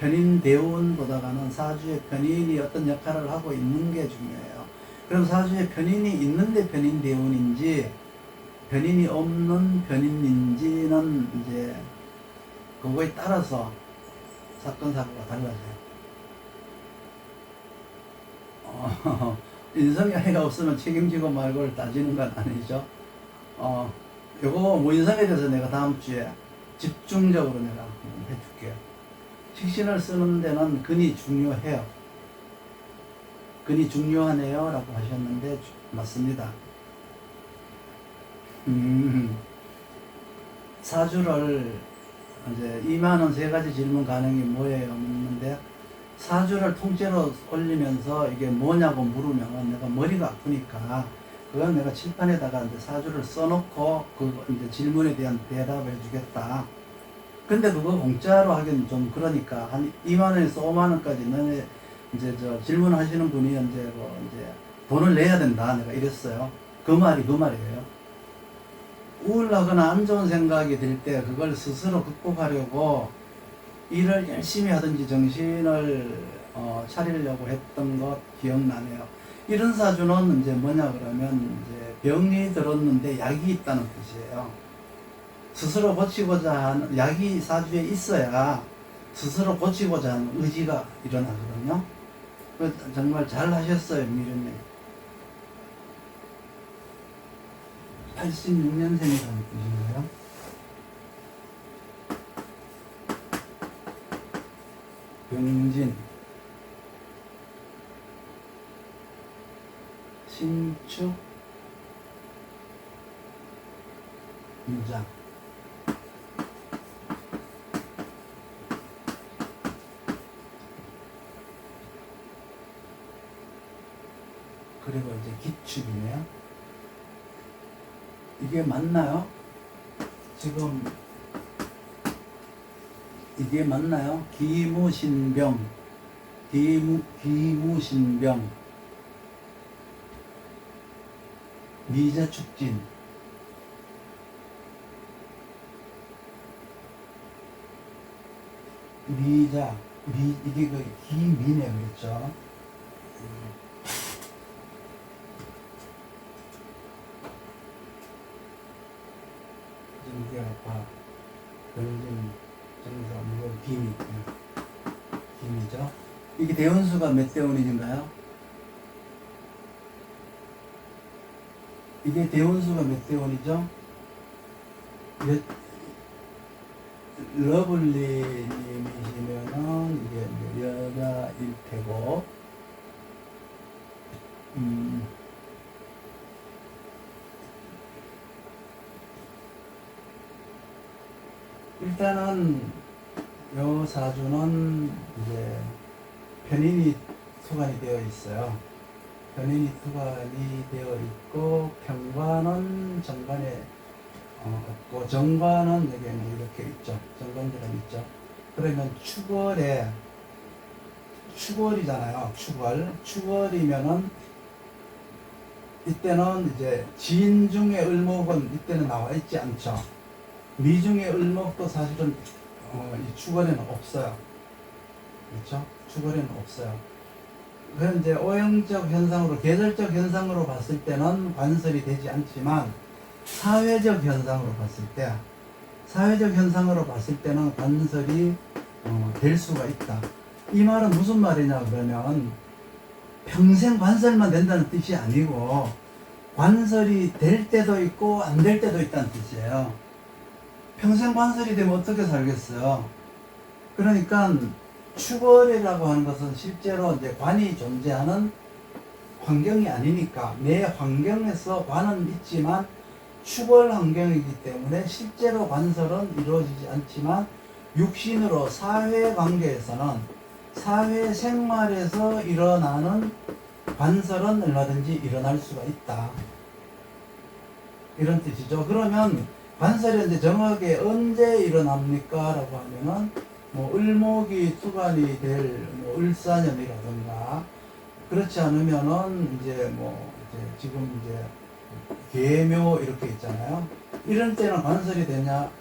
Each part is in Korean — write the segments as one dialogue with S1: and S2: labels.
S1: 편인 대운보다는 사주의 편인이 어떤 역할을 하고 있는 게 중요해요. 그럼 사주의 편인이 있는데 편인 대운인지 편인이 없는 편인인지는 이제 그거에 따라서 사건 사고가 달라져요. 인성이 아이가 없으면 책임지고 말고를 따지는 건 아니죠. 요거 뭐 인성에 대해서 내가 다음 주에 집중적으로 내가 해줄게요. 식신을 쓰는 데는 근이 중요해요. 근이 중요하네요 라고 하셨는데 맞습니다. 사주를 이제 이만은 세 가지 질문 가능이 뭐예요? 묻는데 사주를 통째로 올리면서 이게 뭐냐고 물으면 내가 머리가 아프니까 그건 내가 칠판에다가 이제 사주를 써놓고 그 이제 질문에 대한 대답을 해주겠다. 근데 그거 공짜로 하기는 좀 그러니까 한 2만 원에서 5만 원까지 너네 이제 저 질문하시는 분이 이제 뭐 이제 돈을 내야 된다. 내가 이랬어요. 그 말이에요. 우울하거나 안 좋은 생각이 들 때 그걸 스스로 극복하려고 일을 열심히 하든지 정신을 차리려고 했던 것 기억나네요. 이런 사주는 이제 뭐냐 그러면 이제 병이 들었는데 약이 있다는 뜻이에요. 스스로 고치고자 하는 약이 사주에 있어야 스스로 고치고자 하는 의지가 일어나거든요. 정말 잘 하셨어요, 미련님. 86년생이라는 뜻인가요? 병진, 신축, 무장. 그리고 이제 기축이네요. 이게 맞나요? 지금 이게 맞나요? 기무신병, 기무신병, 미자축진, 이게 그 기미네, 그렇죠? 이게 병진, 정사, 무건, 기미죠? 이게 대운수가 몇 대운인가요? 이게 대운수가 몇 대운이죠? 러블리님이시면은 이게 여자일 테고, 일단은 요 사주는 이제 편인이 투관이 되어 있어요. 편인이 투관이 되어 있고 평관은 정관에 없고 정관은 여기 이렇게 있죠. 정관들은 있죠. 그러면 축월이잖아요. 축월이면은 이때는 이제 진중의 을목은 이때는 나와 있지 않죠. 미중의 을목도 사실은 이 축월에는 없어요. 그렇죠? 축월에는 없어요. 그런 이제 오형적 현상으로, 계절적 현상으로 봤을 때는 관설이 되지 않지만 사회적 현상으로 봤을 때는 관설이 될 수가 있다. 이 말은 무슨 말이냐 그러면 평생 관설만 된다는 뜻이 아니고 관설이 될 때도 있고 안 될 때도 있다는 뜻이에요. 평생 관설이 되면 어떻게 살겠어요? 그러니까 축월이라고 하는 것은 실제로 이제 관이 존재하는 환경이 아니니까 내 환경에서 관은 있지만 축월 환경이기 때문에 실제로 관설은 이루어지지 않지만 육신으로 사회관계에서는 사회생활에서 일어나는 관설은 얼마든지 일어날 수가 있다. 이런 뜻이죠. 그러면 관설이 이제 정확하게 언제 일어납니까? 라고 하면은 뭐 을목이 투관이 될 뭐 을사년이라든가 그렇지 않으면은 이제 뭐 이제 지금 이제 계묘 이렇게 있잖아요. 이런 때는 관설이 되냐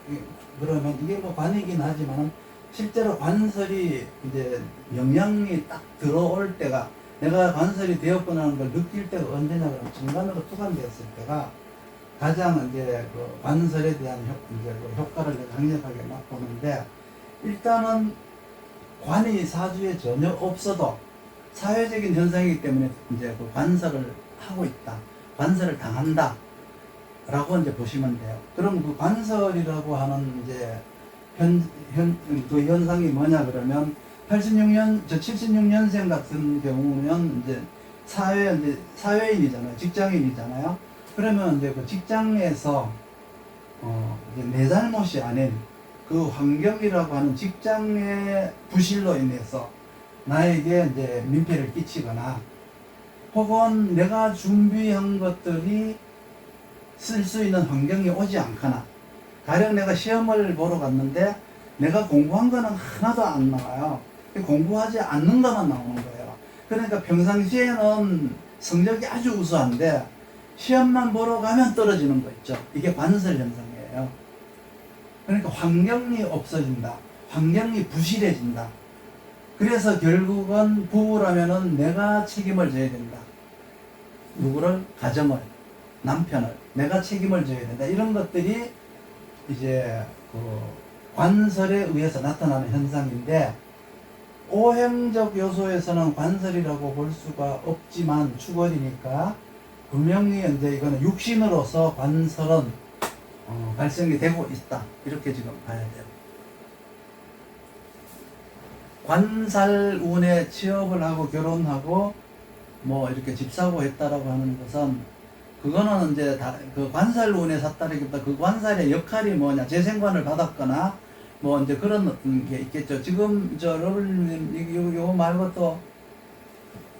S1: 그러면 이게 뭐 관이긴 하지만 실제로 관설이 이제 영향이 딱 들어올 때가, 내가 관설이 되었구나 하는 걸 느낄 때가 언제냐 그러면 정관으로 투관되었을 때가 가장 이제 그 관설에 대한 이제 그 효과를 내가 강력하게 맛보는데, 일단은 관이 사주에 전혀 없어도 사회적인 현상이기 때문에 이제 그 관설을 하고 있다, 관설을 당한다 라고 이제 보시면 돼요. 그럼 그 관설이라고 하는 이제 그 현상이 뭐냐 그러면 86년, 76년생 같은 경우는 이제 사회인이잖아요. 직장인이잖아요. 그러면 이제 그 직장에서 이제 내 잘못이 아닌 그 환경이라고 하는 직장의 부실로 인해서 나에게 이제 민폐를 끼치거나, 혹은 내가 준비한 것들이 쓸 수 있는 환경이 오지 않거나, 가령 내가 시험을 보러 갔는데 내가 공부한 거는 하나도 안 나와요. 공부하지 않는 것만 나오는 거예요. 그러니까 평상시에는 성적이 아주 우수한데 시험만 보러 가면 떨어지는 거 있죠. 이게 관설 현상이에요. 그러니까 환경이 없어진다, 환경이 부실해진다. 그래서 결국은 부부라면은 내가 책임을 져야 된다. 누구를? 가정을, 남편을 내가 책임을 져야 된다. 이런 것들이 이제 그 관설에 의해서 나타나는 현상인데, 오행적 요소에서는 관설이라고 볼 수가 없지만 축월이니까 분명히 이제 이거는 육신으로서 관설은 발생이 되고 있다, 이렇게 지금 봐야 돼요. 관살운에 취업을 하고 결혼하고 뭐 이렇게 집 사고 했다라고 하는 것은, 그거는 이제 다 그 관살운에 샀다라기보다 그 관살의 역할이 뭐냐, 재생관을 받았거나 뭐 이제 그런 어떤 게 있겠죠. 지금 저 러블님 요거 말고 또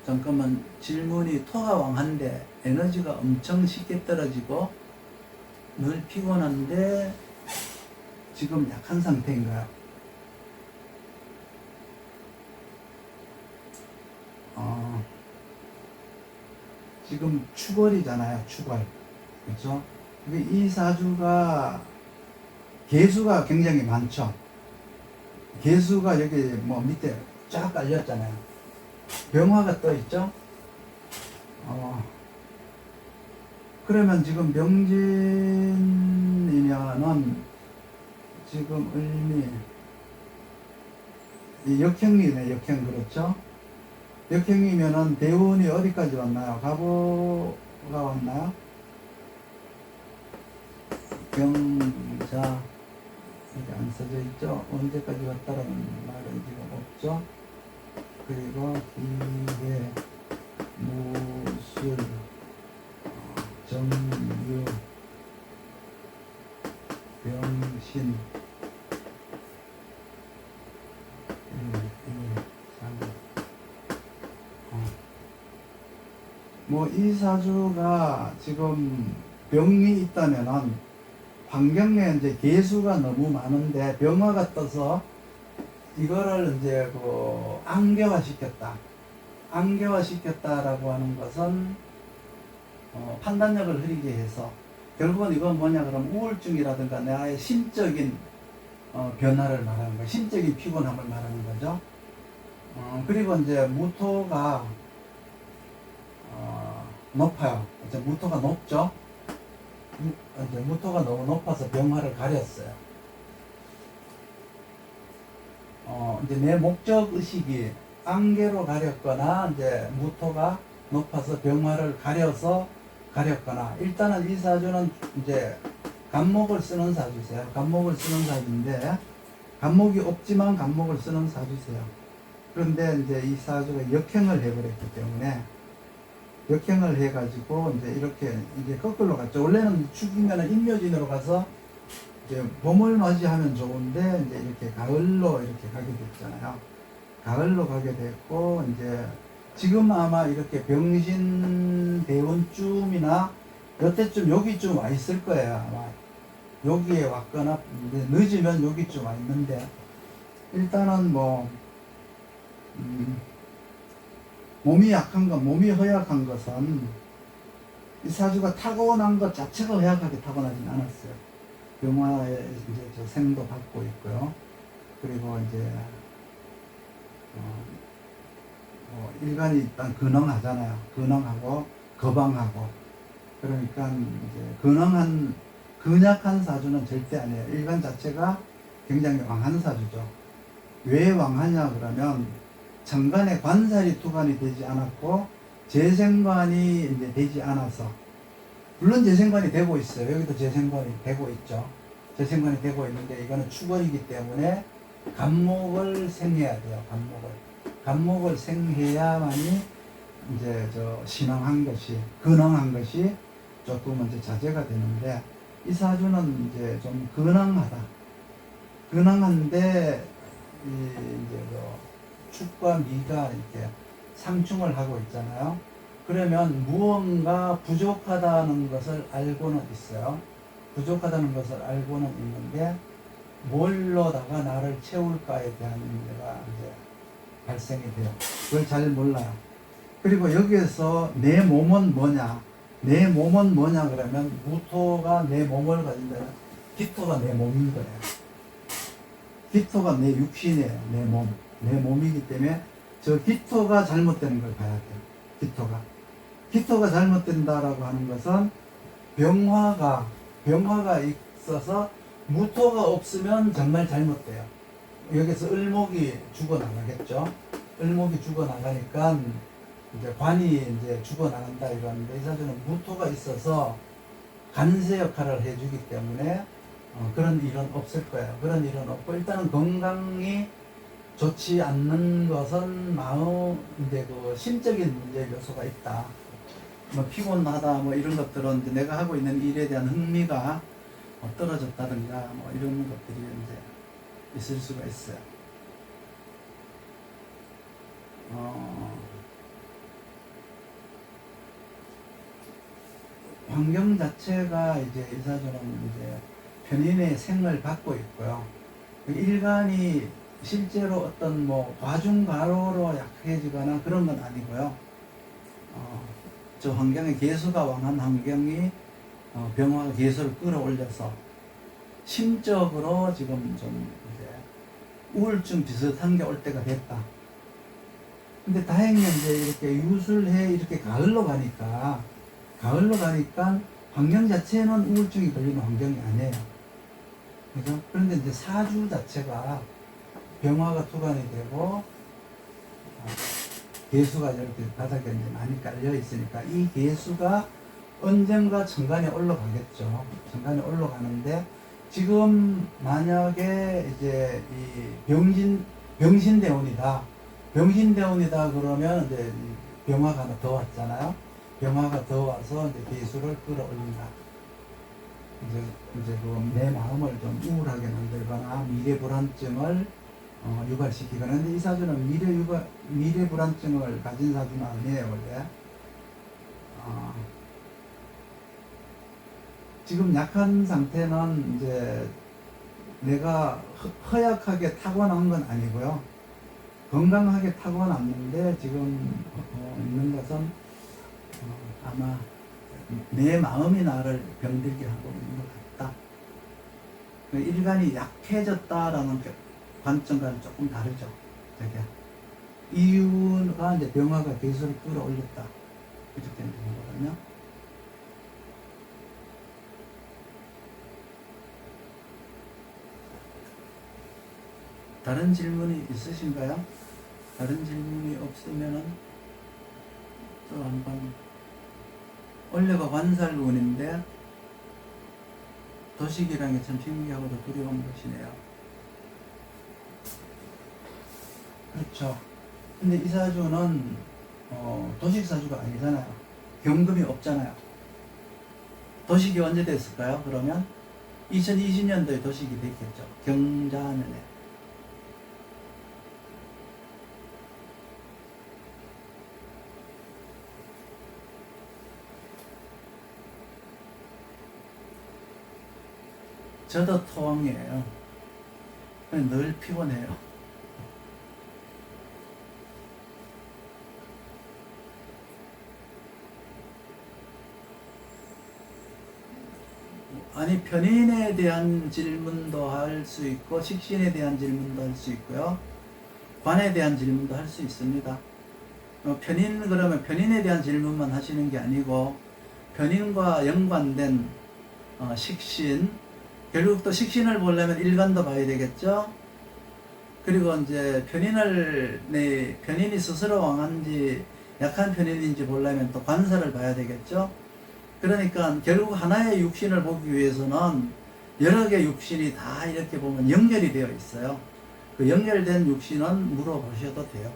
S1: 잠깐만, 질문이 토가 왕한데 에너지가 엄청 쉽게 떨어지고 늘 피곤한데 지금 약한 상태인가요? 지금 축월이잖아요. 축월. 그렇죠? 이 사주가 개수가 굉장히 많죠. 개수가 여기 뭐 밑에 쫙 깔렸잖아요. 병화가 떠 있죠. 그러면 지금 명진이면은 지금 을미 역행이네. 역행. 그렇죠? 역행이면은 대운이 어디까지 왔나요? 가보가 왔나요? 경자, 이게 안 써져 있죠? 언제까지 왔다라는 말은 지금 없죠? 그리고 기회, 무술, 정유, 병신, 뭐 이 사주가 지금 병이 있다면은 환경에 이제 개수가 너무 많은데 병화가 떠서 이거를 이제 그 안개화 시켰다라고 하는 것은 판단력을 흐리게 해서 결국은 이건 뭐냐 그러면 우울증이라든가 나의 심적인 변화를 말하는 거예요. 심적인 피곤함을 말하는 거죠. 그리고 이제 무토가 높아요. 이제 무토가 높죠. 이제 무토가 너무 높아서 병화를 가렸어요. 이제 내 목적 의식이 안개로 가렸거나, 이제 무토가 높아서 병화를 가렸거나, 일단은 이 사주는 이제 간목을 쓰는 사주세요. 간목을 쓰는 사주인데, 간목이 없지만 간목을 쓰는 사주세요. 그런데 이제 이 사주가 역행을 해버렸기 때문에, 역행을 해가지고 이제 이렇게 이제 거꾸로 갔죠. 원래는 축이면은 인묘진으로 가서 이제 봄을 맞이하면 좋은데 이제 이렇게 가을로 이렇게 가게 됐잖아요. 가을로 가게 됐고, 이제 지금 아마 이렇게 병신 대운쯤이나 요때쯤 여기쯤 와 있을 거예요. 아마 여기에 왔거나 늦으면 여기쯤 와 있는데, 일단은 뭐 몸이 약한 것, 몸이 허약한 것은 이 사주가 타고난 것 자체가 허약하게 타고나진 않았어요. 병화에 이제 저 생도 받고 있고요. 그리고 이제 일간이 일단 근엄하잖아요. 근엄하고 거방하고. 그러니까 이제 근약한 사주는 절대 아니에요. 일간 자체가 굉장히 왕한 사주죠. 왜 왕하냐 그러면 정관에 관살이 투관이 되지 않았고 재생관이 이제 되지 않아서, 물론 재생관이 되고 있어요. 여기도 재생관이 되고 있죠. 재생관이 되고 있는데 이거는 축월이기 때문에 간목을 생해야 돼요. 간목을 생해야만이 이제 신앙한 것이, 근엄한 것이 조금 이제 자제가 되는데, 이 사주는 이제 좀 근엄한데 이제 축과 미가 이렇게 상충을 하고 있잖아요. 그러면 무언가 부족하다는 것을 알고는 있어요. 부족하다는 것을 알고는 있는데 뭘로다가 나를 채울까에 대한 문제가 이제 발생이 돼요. 그걸 잘 몰라요. 그리고 여기에서 내 몸은 뭐냐? 내 몸은 뭐냐 그러면 무토가 내 몸을 가진다면 기토가 내 몸인 거예요. 기토가 내 육신이에요. 내 몸이기 때문에 저 기토가 잘못되는 걸 봐야 돼요. 기토가 잘못된다라고 하는 것은 병화가 있어서 무토가 없으면 정말 잘못돼요. 여기서 을목이 죽어나가겠죠. 을목이 죽어나가니까 이제 관이 이제 죽어나간다 이러는데, 이 사주는 무토가 있어서 간세 역할을 해주기 때문에 그런 일은 없을 거예요. 그런 일은 없고, 일단은 건강이 좋지 않는 것은 이제 그 심적인 문제 요소가 있다. 뭐 피곤하다 뭐 이런 것들은 이제 내가 하고 있는 일에 대한 흥미가 떨어졌다든가 뭐 이런 것들이 이제 있을 수가 있어요. 환경 자체가 이제 이 사주는 이제 편인의 생을 받고 있고요. 일간이 실제로 어떤 뭐 과중과로로 약해지거나 그런 건 아니고요. 저 환경의 개수가 왕한 환경이 병화가 개수를 끌어올려서 심적으로 지금 좀 이제 우울증 비슷한 게 올 때가 됐다. 근데 다행히 이제 이렇게 유술해 이렇게 가을로 가니까 환경 자체는 우울증이 걸리는 환경이 아니에요. 그죠? 그런데 이제 사주 자체가 병화가 투관이 되고 개수가 이렇게 바닥에 이제 많이 깔려 있으니까 이 개수가 언젠가 천간에 올라가겠죠. 천간에 올라가는데, 지금 만약에 이제 이 병신대운이다 그러면 이제 병화가 하나 더 왔잖아요. 병화가 더 와서 이제 개수를 끌어올린다. 이제 그 내 마음을 좀 우울하게 만들거나 미래 불안증을 유발시키거나. 근데 이 사주는 미래 불안증을 가진 사주는 아니에요, 원래. 지금 약한 상태는 이제 내가 허약하게 타고난 건 아니고요. 건강하게 타고났는데 지금 있는 것은 아마 내 마음이 나를 병들게 하고 있는 것 같다. 일간이 약해졌다라는 관점과는 조금 다르죠. 저게 이유가 이제 병화가 개수를 끌어올렸다, 이렇게 되는 거거든요. 다른 질문이 있으신가요? 다른 질문이 없으면은 또 한번. 원래가 관살운인데 도식이라는 게 참 신기하고도 두려운 것이네요. 그렇죠. 근데 이 사주는 도식 사주가 아니잖아요. 경금이 없잖아요. 도식이 언제 됐을까요? 그러면 2020년도에 도식이 됐겠죠. 경자년에. 저도 토왕이에요. 늘 피곤해요. 아니 편인에 대한 질문도 할 수 있고 식신에 대한 질문도 할 수 있고요. 관에 대한 질문도 할 수 있습니다. 편인 그러면 편인에 대한 질문만 하시는 게 아니고 편인과 연관된 식신, 결국 또 식신을 보려면 일간도 봐야 되겠죠. 그리고 이제 편인이 스스로 왕한지 약한 편인인지 보려면 또 관사를 봐야 되겠죠. 그러니까 결국 하나의 육신을 보기 위해서는 여러 개의 육신이 다 이렇게 보면 연결이 되어 있어요. 그 연결된 육신은 물어보셔도 돼요.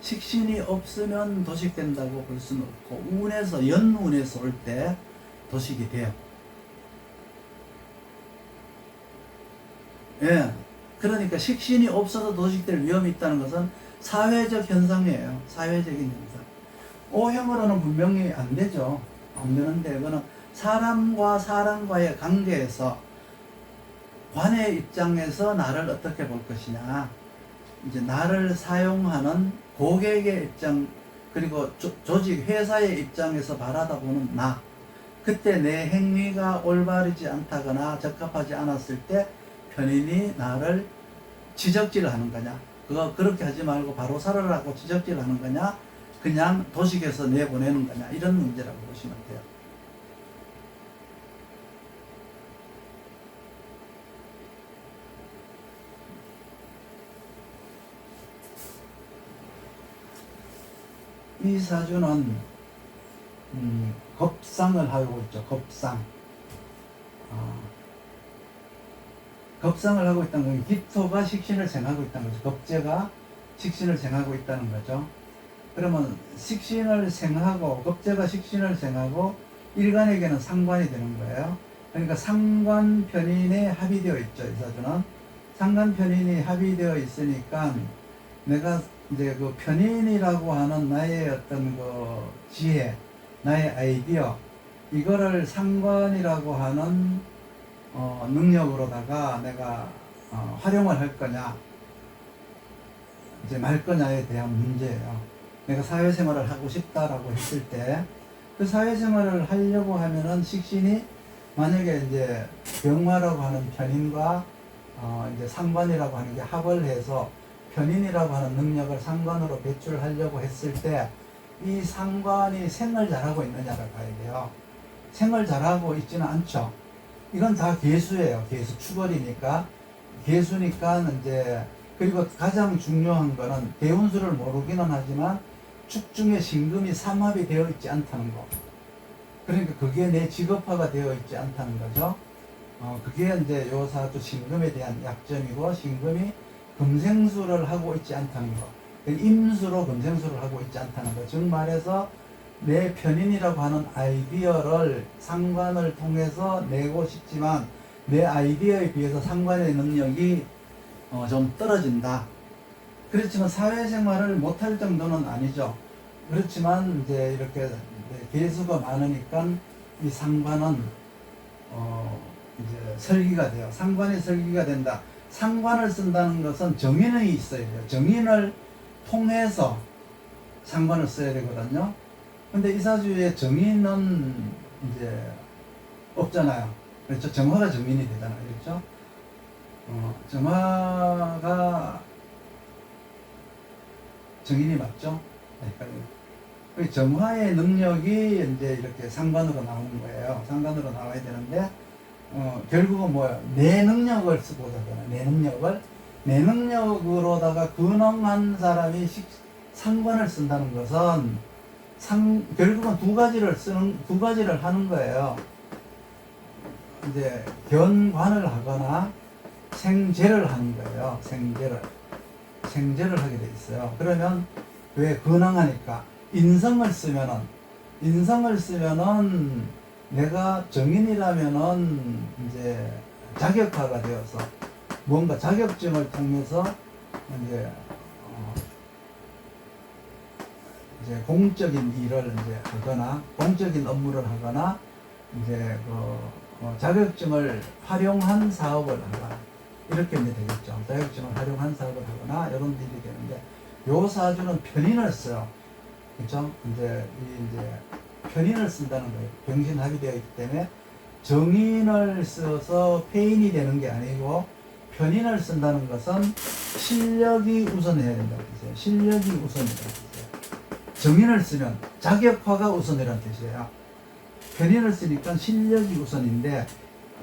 S1: 식신이 없으면 도식된다고 볼 수는 없고 연운에서 올 때 도식이 돼요. 예. 그러니까 식신이 없어도 도식될 위험이 있다는 것은 사회적 현상이에요. 사회적인 현상. O형으로는 분명히 안 되죠. 안 되는데 그거는 사람과 사람과의 관계에서 관의 입장에서 나를 어떻게 볼 것이냐, 이제 나를 사용하는 고객의 입장, 그리고 조직 회사의 입장에서 바라다 보는 나, 그때 내 행위가 올바르지 않다거나 적합하지 않았을 때 편인이 나를 지적질하는 거냐, 그렇게 하지 말고 바로 살아라고 지적질하는 거냐, 그냥 도식에서 내보내는 거냐, 이런 문제라고 보시면 돼요. 이 사주는 겁상을 하고 있죠. 겁상. 겁상을 하고 있다는 건 기토가 식신을 생하고 있다는 거죠. 겁재가 식신을 생하고 있다는 거죠. 그러면 식신을 생하고 겁재가 식신을 생하고 일간에게는 상관이 되는 거예요. 그러니까 상관 편인에 합의되어 있죠. 이 사주는 상관 편인이 합의되어 있으니까 내가 이제 그 편인이라고 하는 나의 어떤 그 지혜, 나의 아이디어, 이거를 상관이라고 하는 능력으로다가 내가 활용을 할 거냐, 이제 말 거냐에 대한 문제예요. 내가 사회생활을 하고 싶다라고 했을 때 그 사회생활을 하려고 하면은 식신이 만약에 이제 병화라고 하는 편인과 이제 상관이라고 하는 게 합을 해서 편인이라고 하는 능력을 상관으로 배출하려고 했을 때 이 상관이 생을 잘하고 있느냐를 봐야 돼요. 생을 잘하고 있지는 않죠. 이건 다 개수예요. 개수 추월이니까. 개수니까 이제, 그리고 가장 중요한 거는 대운수를 모르기는 하지만 축중에 신금이 삼합이 되어 있지 않다는 거. 그러니까 그게 내 직업화가 되어 있지 않다는 거죠. 그게 이제 요 사주 신금에 대한 약점이고, 신금이 금생수를 하고 있지 않다는 거. 임수로 금생수를 하고 있지 않다는 거. 즉 말해서 내 편인이라고 하는 아이디어를 상관을 통해서 내고 싶지만 내 아이디어에 비해서 상관의 능력이 좀 떨어진다. 그렇지만 사회생활을 못할 정도는 아니죠. 그렇지만 이제 이렇게 개수가 많으니까 이 상관은 이제 설기가 돼요. 상관이 설기가 된다. 상관을 쓴다는 것은 정인이 있어야 돼요. 정인을 통해서 상관을 써야 되거든요. 근데 이 사주에 정인은 이제 없잖아요. 그렇죠? 정화가 정인이 되잖아요. 그렇죠? 정화가 정인이 맞죠? 그 정화의 능력이 이제 이렇게 상관으로 나오는 거예요. 상관으로 나와야 되는데, 결국은 뭐예요? 내 능력을 쓰고자 하잖아요. 내 능력으로다가 근엄한 사람이 상관을 쓴다는 것은 결국은 두 가지를 하는 거예요. 이제 견관을 하거나 생재를 하는 거예요. 생재를 하게 돼 있어요. 그러면 왜 근황하니까 인성을 쓰면은 내가 정인이라면은 이제 자격화가 되어서 뭔가 자격증을 통해서 이제 공적인 일을 이제 하거나 공적인 업무를 하거나 이제 자격증을 활용한 사업을 하거나 이렇게 이제 되겠죠. 자격증을 활용한 사업을 하거나 이런 일이 되는데, 요 사주는 편인을 써요. 그죠? 이제 편인을 쓴다는 거예요. 병신합이 되어 있기 때문에 정인을 써서 폐인이 되는 게 아니고 편인을 쓴다는 것은 실력이 우선해야 된다는 뜻이에요. 실력이 우선이라는 뜻이에요. 정인을 쓰면 자격화가 우선이라는 뜻이에요. 편인을 쓰니까 실력이 우선인데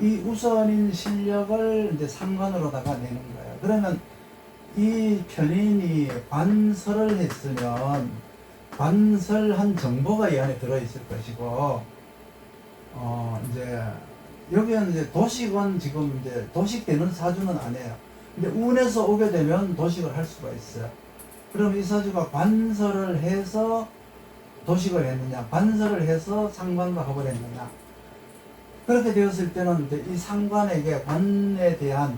S1: 이 우선인 실력을 이제 상관으로다가 내는 거예요. 그러면 이 편인이 관설을 했으면 관설한 정보가 이 안에 들어있을 것이고, 이제 여기는 이제 도식은 지금 이제 도식되는 사주는 아니에요. 근데 운에서 오게 되면 도식을 할 수가 있어요. 그럼 이 사주가 관설을 해서 도식을 했느냐, 관설을 해서 상관과 합을 했느냐. 그렇게 되었을 때는 이제 이 상관에게 관에 대한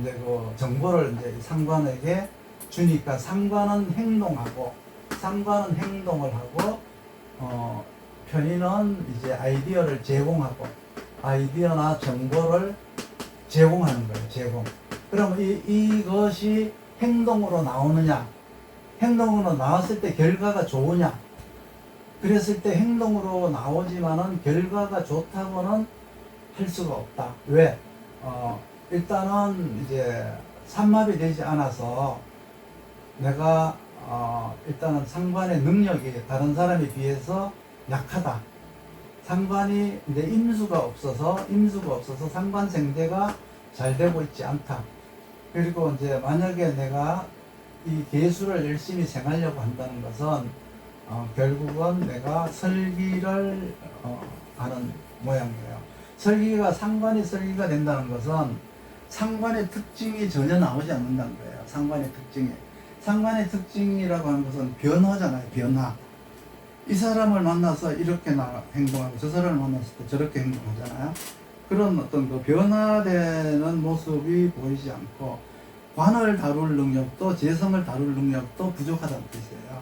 S1: 이제 그 정보를 이제 상관에게 주니까 상관은 행동하고 상관은 행동을 하고 편인은 이제 아이디어를 제공하고 아이디어나 정보를 제공하는 거예요. 제공. 그러면 이것이 행동으로 나오느냐, 행동으로 나왔을 때 결과가 좋으냐, 그랬을 때 행동으로 나오지만은 결과가 좋다고는 할 수가 없다. 왜? 일단은 이제 삼합이 되지 않아서 내가 일단은 상관의 능력이 다른 사람에 비해서 약하다. 상관이 이제 임수가 없어서 상관 생대가 잘 되고 있지 않다. 그리고 이제 만약에 내가 이 계수를 열심히 생하려고 한다는 것은 결국은 내가 설기를 하는 모양이에요. 상관이 설기가 된다는 것은 상관의 특징이 전혀 나오지 않는다는 거예요. 상관의 특징이라고 하는 것은 변화잖아요. 변화. 이 사람을 만나서 이렇게 행동하고 저 사람을 만났을 때 저렇게 행동하잖아요. 그런 어떤 그 변화되는 모습이 보이지 않고 관을 다룰 능력도 재성을 다룰 능력도 부족하다는 뜻이에요.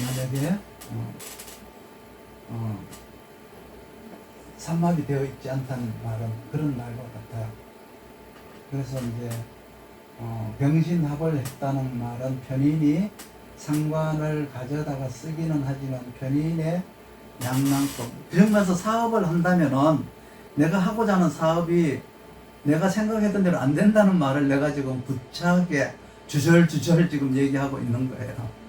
S1: 만약에 삼합이 되어 있지 않다는 말은 그런 말과 같아요. 그래서 이제 병신합을 했다는 말은 편인이 상관을 가져다가 쓰기는 하지만 편인의 양랑법. 그러면서 사업을 한다면은 내가 하고자 하는 사업이 내가 생각했던 대로 안 된다는 말을 내가 지금 구차하게 주절주절 지금 얘기하고 있는 거예요.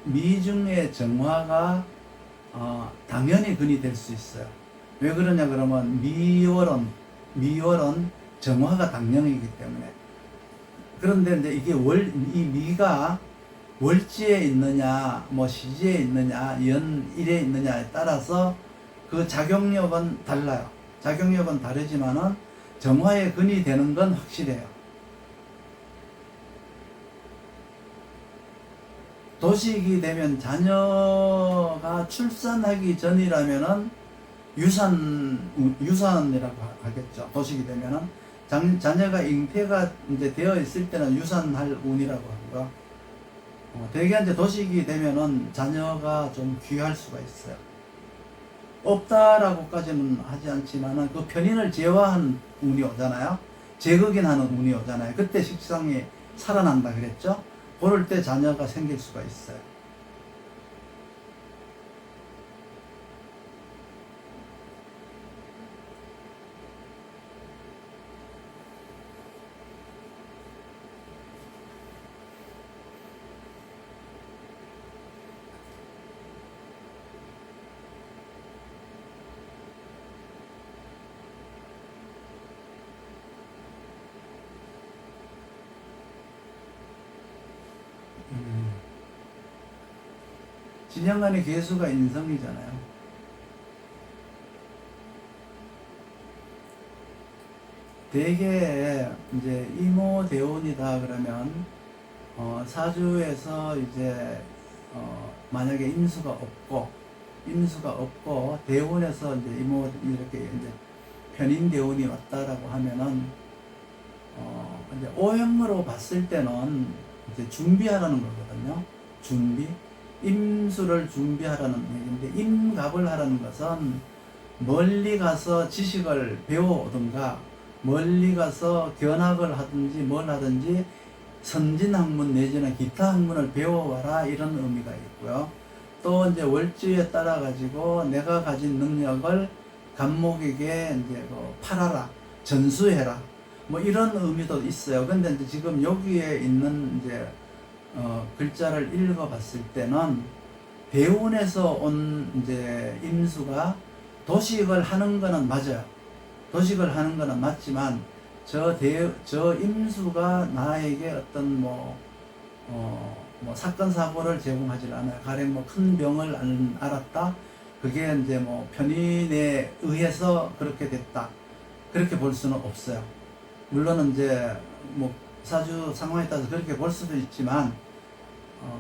S1: 미중의 정화가 당연히 근이 될 수 있어요. 왜 그러냐 그러면 미월은 정화가 당령이기 때문에. 그런데 이제 이게 이 미가 월지에 있느냐, 뭐 시지에 있느냐, 연일에 있느냐에 따라서 그 작용력은 달라요. 작용력은 다르지만은 정화의 근이 되는 건 확실해요. 도식이 되면 자녀가 출산하기 전이라면은 유산이라고 하겠죠. 도식이 되면은 자녀가 잉태가 이제 되어 있을 때는 유산할 운이라고 하고요. 대개 이제 도식이 되면은 자녀가 좀 귀할 수가 있어요. 없다라고까지는 하지 않지만은 그 편인을 제어한 운이 오잖아요. 재극인하는 운이 오잖아요. 그때 식성이 살아난다 그랬죠. 그럴 때 자녀가 생길 수가 있어요. 진양간의 계수가 인성이잖아요. 대개 이제 이모대운이다 그러면 사주에서 이제 만약에 임수가 없고 대운에서 이제 이렇게 이제 편인 대운이 왔다라고 하면은 이제 오형으로 봤을 때는 이제 준비하라는 거거든요. 임수를 준비하라는 얘기인데, 임갑을 하라는 것은 멀리 가서 지식을 배워오든가 멀리 가서 견학을 하든지 뭘 하든지 선진학문 내지는 기타 학문을 배워와라, 이런 의미가 있고요. 또 이제 월주에 따라 가지고 내가 가진 능력을 감목에게 이제 팔아라, 전수해라, 뭐 이런 의미도 있어요. 근데 이제 지금 여기에 있는 이제 글자를 읽어봤을 때는 대운에서 온 이제 임수가 도식을 하는 거는 맞아요. 도식을 하는 거는 맞지만 저 임수가 나에게 어떤 뭐 사건 사고를 제공하지 않아요. 가령 뭐 큰 병을 알았다. 그게 이제 뭐 편인에 의해서 그렇게 됐다. 그렇게 볼 수는 없어요. 물론 이제 뭐 사주 상황에 따라서 그렇게 볼 수도 있지만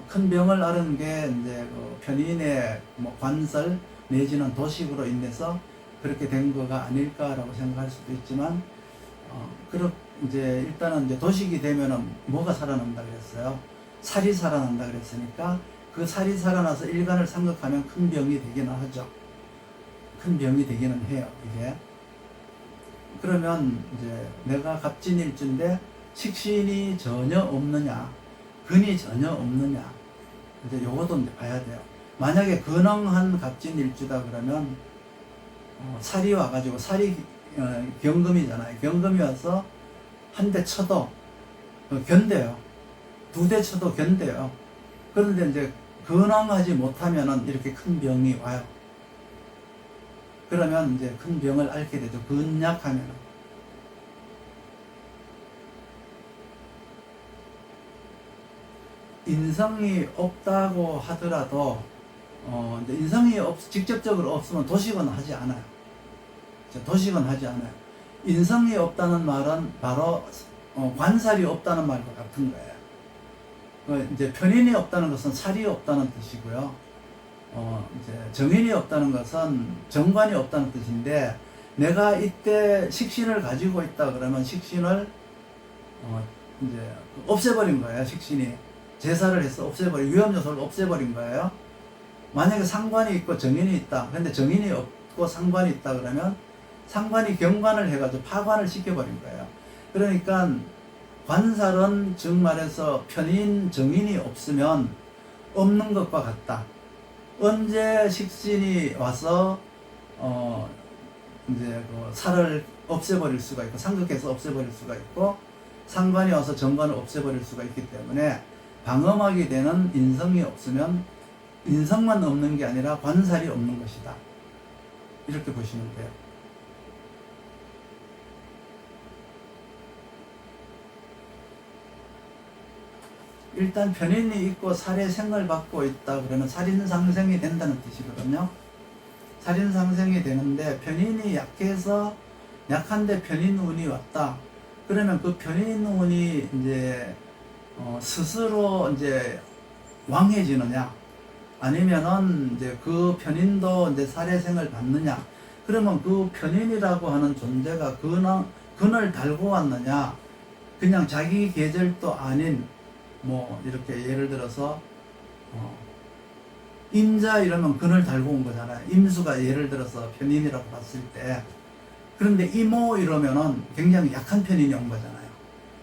S1: 큰 병을 앓은 게 이제 그 편인의 뭐 관설 내지는 도식으로 인해서 그렇게 된 거가 아닐까라고 생각할 수도 있지만 이제 일단은 이제 도식이 되면은 뭐가 살아난다 그랬어요? 살이 살아난다 그랬으니까 그 살이 살아나서 일간을 삼각하면 큰 병이 되기는 하죠. 큰 병이 되기는 해요, 이게. 그러면 이제 내가 갑진일주인데 식신이 전혀 없느냐, 근이 전혀 없느냐, 이제 요것도 이제 봐야 돼요. 만약에 근황한 갑진일주다 그러면 살이 와가지고 살이 경금이잖아요. 경금이 와서 한 대 쳐도 견뎌요. 두 대 쳐도 견뎌요. 그런데 이제 근황하지 못하면은 이렇게 큰 병이 와요. 그러면 이제 큰 병을 앓게 되죠. 근약하면은. 인성이 없다고 하더라도 이제 인성이 직접적으로 없으면 도식은 하지 않아요. 도식은 하지 않아요. 인성이 없다는 말은 바로 관살이 없다는 말과 같은 거예요. 이제 편인이 없다는 것은 살이 없다는 뜻이고요. 이제 정인이 없다는 것은 정관이 없다는 뜻인데, 내가 이때 식신을 가지고 있다 그러면 식신을 이제 없애버린 거예요. 식신이 제사를 해서 없애버린, 위험 요소를 없애버린 거예요. 만약에 상관이 있고 정인이 있다. 근데 정인이 없고 상관이 있다 그러면 상관이 경관을 해가지고 파관을 시켜버린 거예요. 그러니까 관살은 즉 말해서 편인, 정인이 없으면 없는 것과 같다. 언제 식신이 와서 이제 그 살을 없애버릴 수가 있고 상극해서 없애버릴 수가 있고 상관이 와서 정관을 없애버릴 수가 있기 때문에 방어막이 되는 인성이 없으면 인성만 없는 게 아니라 관살이 없는 것이다. 이렇게 보시면 돼요. 일단 편인이 있고 살의 생을 받고 있다 그러면 살인상생이 된다는 뜻이거든요. 살인상생이 되는데 편인이 약해서 약한데 편인운이 왔다. 그러면 그 편인운이 이제 스스로 이제 왕해지느냐, 아니면은 이제 그 편인도 이제 살의 생을 받느냐. 그러면 그 편인이라고 하는 존재가 근을 달고 왔느냐, 그냥 자기 계절도 아닌 뭐 이렇게 예를 들어서 임자 이러면 근을 달고 온 거잖아요. 임수가 예를 들어서 편인이라고 봤을 때. 그런데 이모 이러면은 굉장히 약한 편인이 온 거잖아요.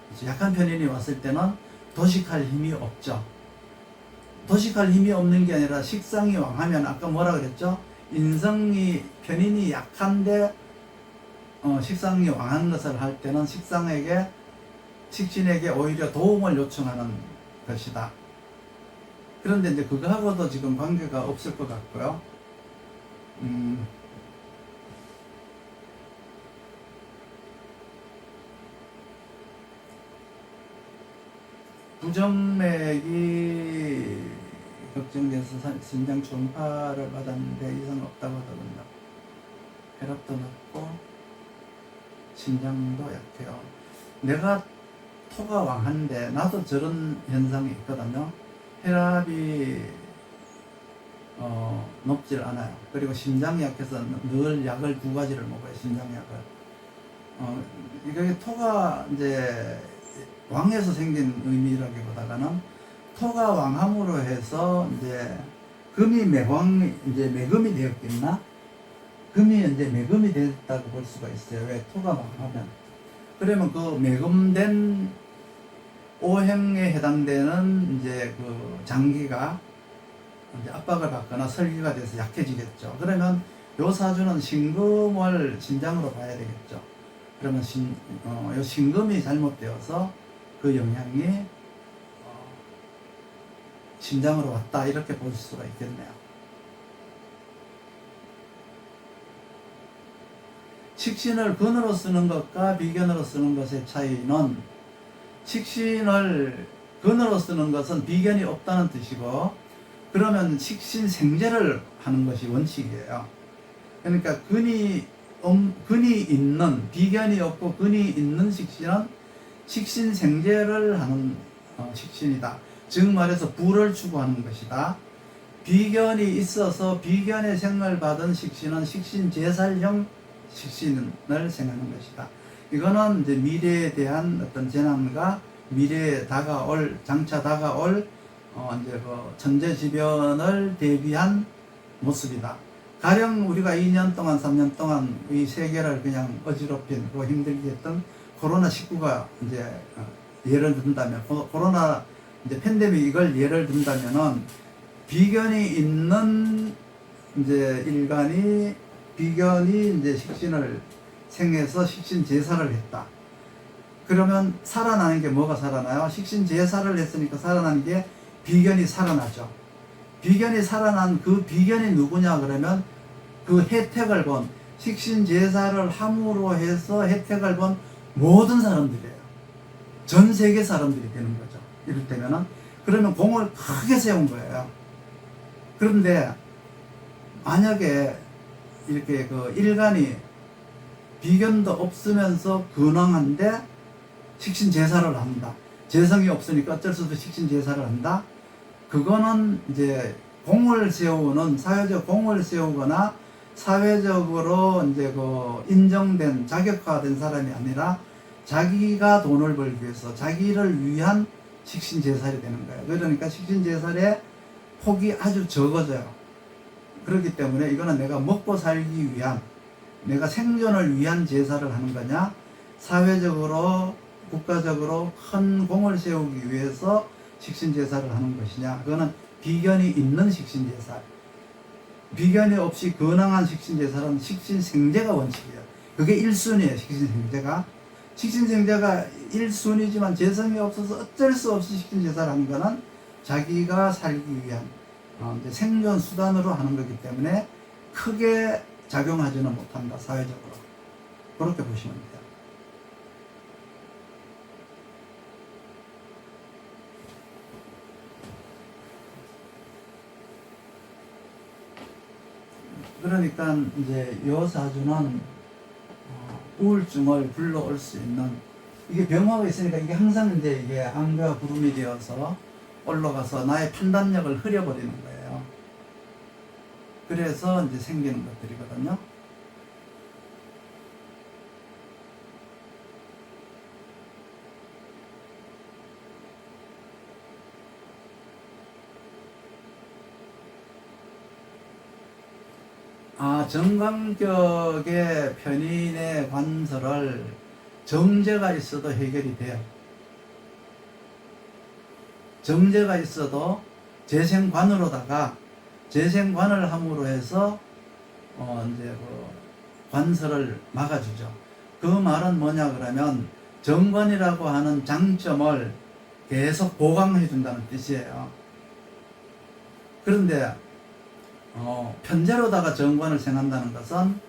S1: 그래서 약한 편인이 왔을 때는 도식할 힘이 없죠. 도식할 힘이 없는 게 아니라 식상이 왕하면 아까 뭐라 그랬죠? 인성이 편인이 약한데 식상이 왕한 것을 할 때는 식신에게 오히려 도움을 요청하는 것이다. 그런데 이제 그거하고도 지금 관계가 없을 것 같고요. 부정맥이 걱정돼서 신장 초음파를 받았는데 이상 없다고 하더군요. 혈압도 낮고 심장도 약해요. 내가 토가 왕한데 나도 저런 현상이 있거든요. 혈압이 높질 않아요. 그리고 심장이 약해서 늘 약을 2가지를 먹어요. 심장약을. 이게 토가 이제 왕에서 생긴 의미라기보다는 토가 왕함으로 해서 이제 금이 매광, 이제 매금이 되었겠나? 금이 이제 매금이 됐다고 볼 수가 있어요. 왜? 토가 망하면. 그러면 그 매금된 오행에 해당되는 이제 그 장기가 이제 압박을 받거나 설기가 돼서 약해지겠죠. 그러면 요 사주는 신금을 신장으로 봐야 되겠죠. 그러면 요 신금이 잘못되어서 그 영향이 신장으로 왔다, 이렇게 볼 수가 있겠네요. 식신을 근으로 쓰는 것과 비견으로 쓰는 것의 차이는, 식신을 근으로 쓰는 것은 비견이 없다는 뜻이고, 그러면 식신 생재를 하는 것이 원칙이에요. 그러니까 근이 있는, 비견이 없고 근이 있는 식신은 식신 생재를 하는 식신이다. 즉 말해서 부를 추구하는 것이다. 비견이 있어서 비견의 생을 받은 식신은 식신제살형 식신을 생하는 것이다. 이거는 이제 미래에 대한 어떤 재난과 미래에 다가올, 장차 다가올 이제 그 천재지변을 대비한 모습이다. 가령 우리가 2년 동안, 3년 동안 이 세계를 그냥 어지럽힌, 그 힘들게 했던 코로나19가 이제 예를 든다면, 코로나 이제 팬데믹 이걸 예를 든다면은, 비견이 있는 이제 일간이 비견이 이제 식신을 생해서 식신 제사를 했다. 그러면 살아나는 게 뭐가 살아나요? 식신 제사를 했으니까 살아나는 게 비견이 살아나죠. 비견이 살아난 그 비견이 누구냐 그러면 그 혜택을 본, 식신 제사를 함으로 해서 혜택을 본 모든 사람들이에요. 전 세계 사람들이 되는 거죠. 이를테면은, 그러면 공을 크게 세운 거예요. 그런데 만약에 이렇게 그 일간이 비견도 없으면서 근황한데 식신 제사를 한다. 재성이 없으니까 어쩔 수 없이 식신 제사를 한다. 그거는 이제 공을 세우는, 사회적 공을 세우거나 사회적으로 이제 그 인정된, 자격화된 사람이 아니라 자기가 돈을 벌기 위해서 자기를 위한 식신 제살이 되는 거예요. 그러니까 식신 제살의 폭이 아주 적어져요. 그렇기 때문에 이거는 내가 먹고 살기 위한, 내가 생존을 위한 제사를 하는 거냐, 사회적으로 국가적으로 큰 공을 세우기 위해서 식신 제사를 하는 것이냐. 그거는 비견이 있는 식신 제사, 비견이 없이 근황한 식신 제사는 식신 생재가 원칙이에요. 그게 1순위예요. 식신 생재가. 식신 생재가 1순위지만 재성이 없어서 어쩔 수 없이 식신 제사를 하는 거는 자기가 살기 위한 이제 생존 수단으로 하는 거기 때문에 크게 작용하지는 못한다, 사회적으로. 그렇게 보시면 돼요. 그러니까 이제 요 사주는 우울증을 불러올 수 있는, 이게 병화가 있으니까 이게 항상 이제 이게 안개와 구름이 되어서 올라가서 나의 판단력을 흐려버리는 거예요. 그래서 이제 생기는 것들이거든요. 정관격의 편인의 관설을 정제가 있어도 해결이 돼요. 정제가 있어도 재생관으로다가 재생관을 함으로 해서 이제 그 관설을 막아주죠. 그 말은 뭐냐 그러면 정관이라고 하는 장점을 계속 보강해 준다는 뜻이에요. 그런데 편제로다가 정관을 생한다는 것은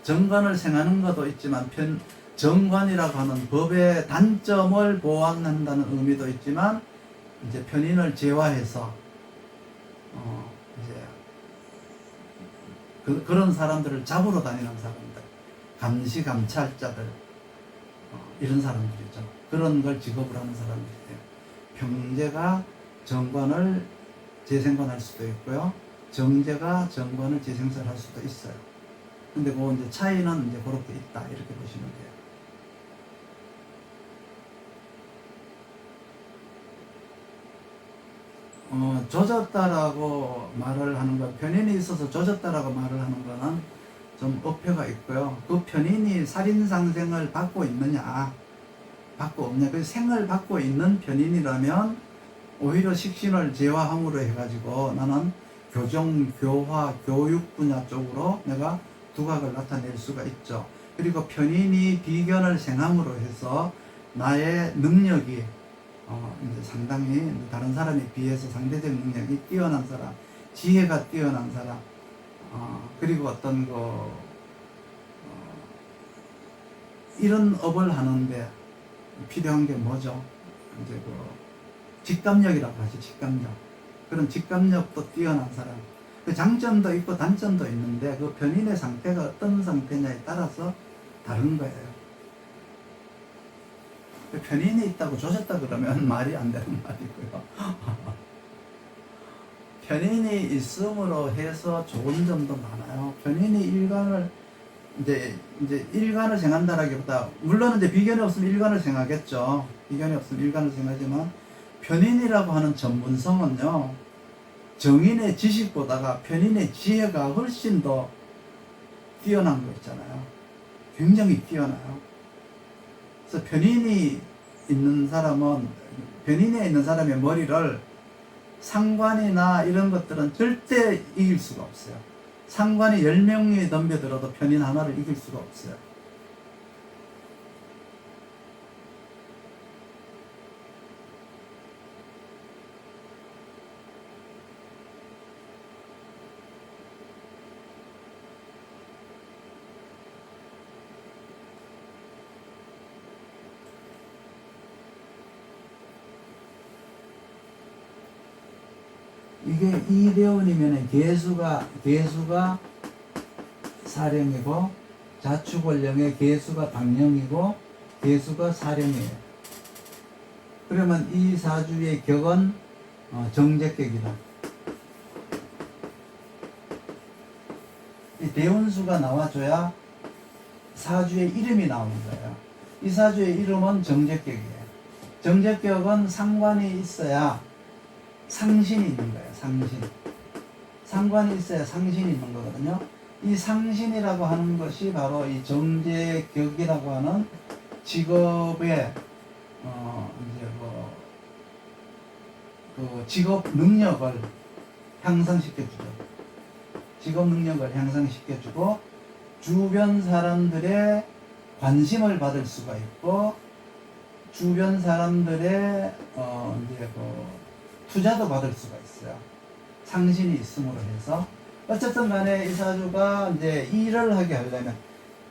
S1: 정관을 생하는 것도 있지만 정관이라고 하는 법의 단점을 보완한다는 의미도 있지만 이제 편인을 제화해서 이제 그런 사람들을 잡으러 다니는 사람들, 감시 감찰자들, 이런 사람들이죠. 그런 걸 직업으로 하는 사람들이에요. 병제가 정관을 재생관할 수도 있고요, 정제가 정관을 재생산할 수도 있어요. 근데 그 이제 차이는 이제 그렇게 있다, 이렇게 보시면 돼요. 조졌다라고 말을 하는 거, 편인이 있어서 조졌다라고 말을 하는 거는 좀 어폐가 있고요. 그 편인이 살인상생을 받고 있느냐, 받고 없냐. 그 생을 받고 있는 편인이라면 오히려 식신을 제화함으로 해가지고 나는 교정, 교화, 교육 분야 쪽으로 내가 두각을 나타낼 수가 있죠. 그리고 편인이 비견을 생함으로 해서 나의 능력이 이제 상당히 다른 사람에 비해서 상대적 능력이 뛰어난 사람, 지혜가 뛰어난 사람, 그리고 어떤 이런 업을 하는데 필요한 게 뭐죠? 이제 직감력이라고 하죠. 직감력. 그런 직감력도 뛰어난 사람. 그 장점도 있고 단점도 있는데 그 편인의 상태가 어떤 상태냐에 따라서 다른 거예요. 편인이 있다고 조졌다 그러면 말이 안 되는 말이고요. 편인이 있음으로 해서 좋은 점도 많아요. 편인이 일간을 이제 일간을 생한다라기보다, 물론 이제 비견이 없으면 일간을 생하겠죠. 비견이 없으면 일간을 생하지만 편인이라고 하는 전문성은요, 정인의 지식보다가 편인의 지혜가 훨씬 더 뛰어난 거 있잖아요. 굉장히 뛰어나요. 그래서 편인이 있는 사람은, 편인에 있는 사람의 머리를 상관이나 이런 것들은 절대 이길 수가 없어요. 상관이 10명이 덤벼들어도 편인 하나를 이길 수가 없어요. 이게 이대운이면 개수가 사령이고, 자축원령의 개수가 당령이고, 개수가 사령이에요. 그러면 이 사주의 격은 정제격이다. 이 대운수가 나와줘야 사주의 이름이 나오는 거예요. 이 사주의 이름은 정제격이에요. 정제격은 상관이 있어야 상신이 있는 거예요. 상신. 상관이 있어야 상신이 있는 거거든요. 이 상신이라고 하는 것이 바로 이 정제격이라고 하는 직업의 이제 그 직업 능력을 향상시켜주죠. 직업 능력을 향상시켜주고, 주변 사람들의 관심을 받을 수가 있고, 주변 사람들의 이제 투자도 받을 수가 있어요. 상신이 있음으로 해서. 어쨌든 간에 이 사주가 이제 일을 하게 하려면,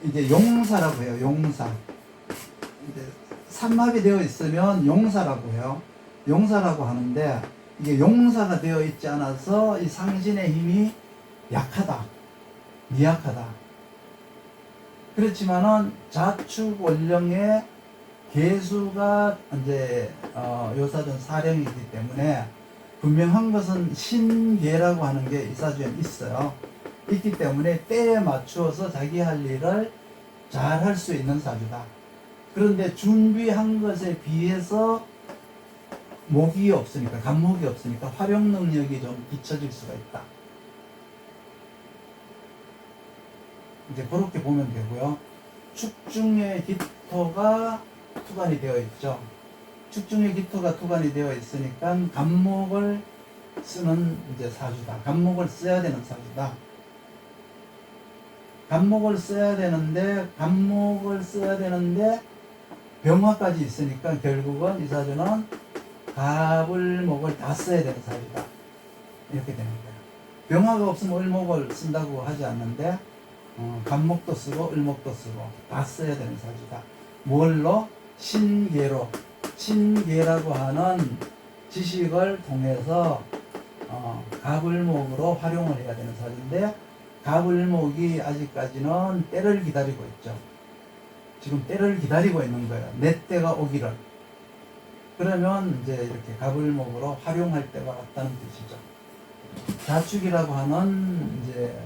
S1: 이제 용사라고 해요. 용사. 이제 삼합이 되어 있으면 용사라고 해요. 용사라고 하는데, 이게 용사가 되어 있지 않아서 이 상신의 힘이 약하다. 미약하다. 그렇지만은 자축 원령의 개수가 이제 요사준 사령이기 때문에 분명한 것은 신계라고 하는 게 이 사주에 있어요. 있기 때문에 때에 맞추어서 자기 할 일을 잘 할 수 있는 사주다. 그런데 준비한 것에 비해서 목이 없으니까, 간목이 없으니까 활용 능력이 좀 뒤처질 수가 있다. 이제 그렇게 보면 되고요. 축중의 기토가 투관이 되어 있죠. 축중의 기토가 투관이 되어 있으니까 간목을 쓰는 이제 사주다. 간목을 써야 되는 사주다. 간목을 써야 되는데 병화까지 있으니까 결국은 이 사주는 갑을 목을 다 써야 되는 사주다. 이렇게 되는 거예요. 병화가 없으면 을목을 쓴다고 하지 않는데 간목도 쓰고 을목도 쓰고 다 써야 되는 사주다. 뭘로? 신계로. 신계라고 하는 지식을 통해서 갑을목으로 활용을 해야 되는 사주인데, 갑을목이 아직까지는 때를 기다리고 있죠. 지금 때를 기다리고 있는 거예요. 내 때가 오기를. 그러면 이제 이렇게 갑을목으로 활용할 때가 왔다는 뜻이죠. 자축이라고 하는 이제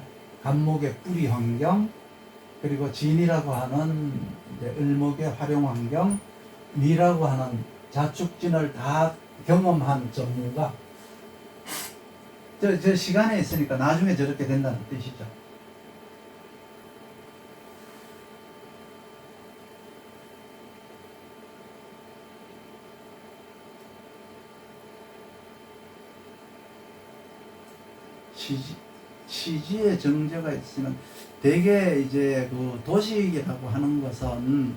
S1: 간목의 뿌리 환경, 그리고 진이라고 하는 이제 을목의 활용 환경, 미라고 하는 자축진을 다 경험한 전문가, 저 시간에 있으니까 나중에 저렇게 된다는 뜻이죠. 시지에 정제가 있으면 대개 이제 그 도식이라고 하는 것은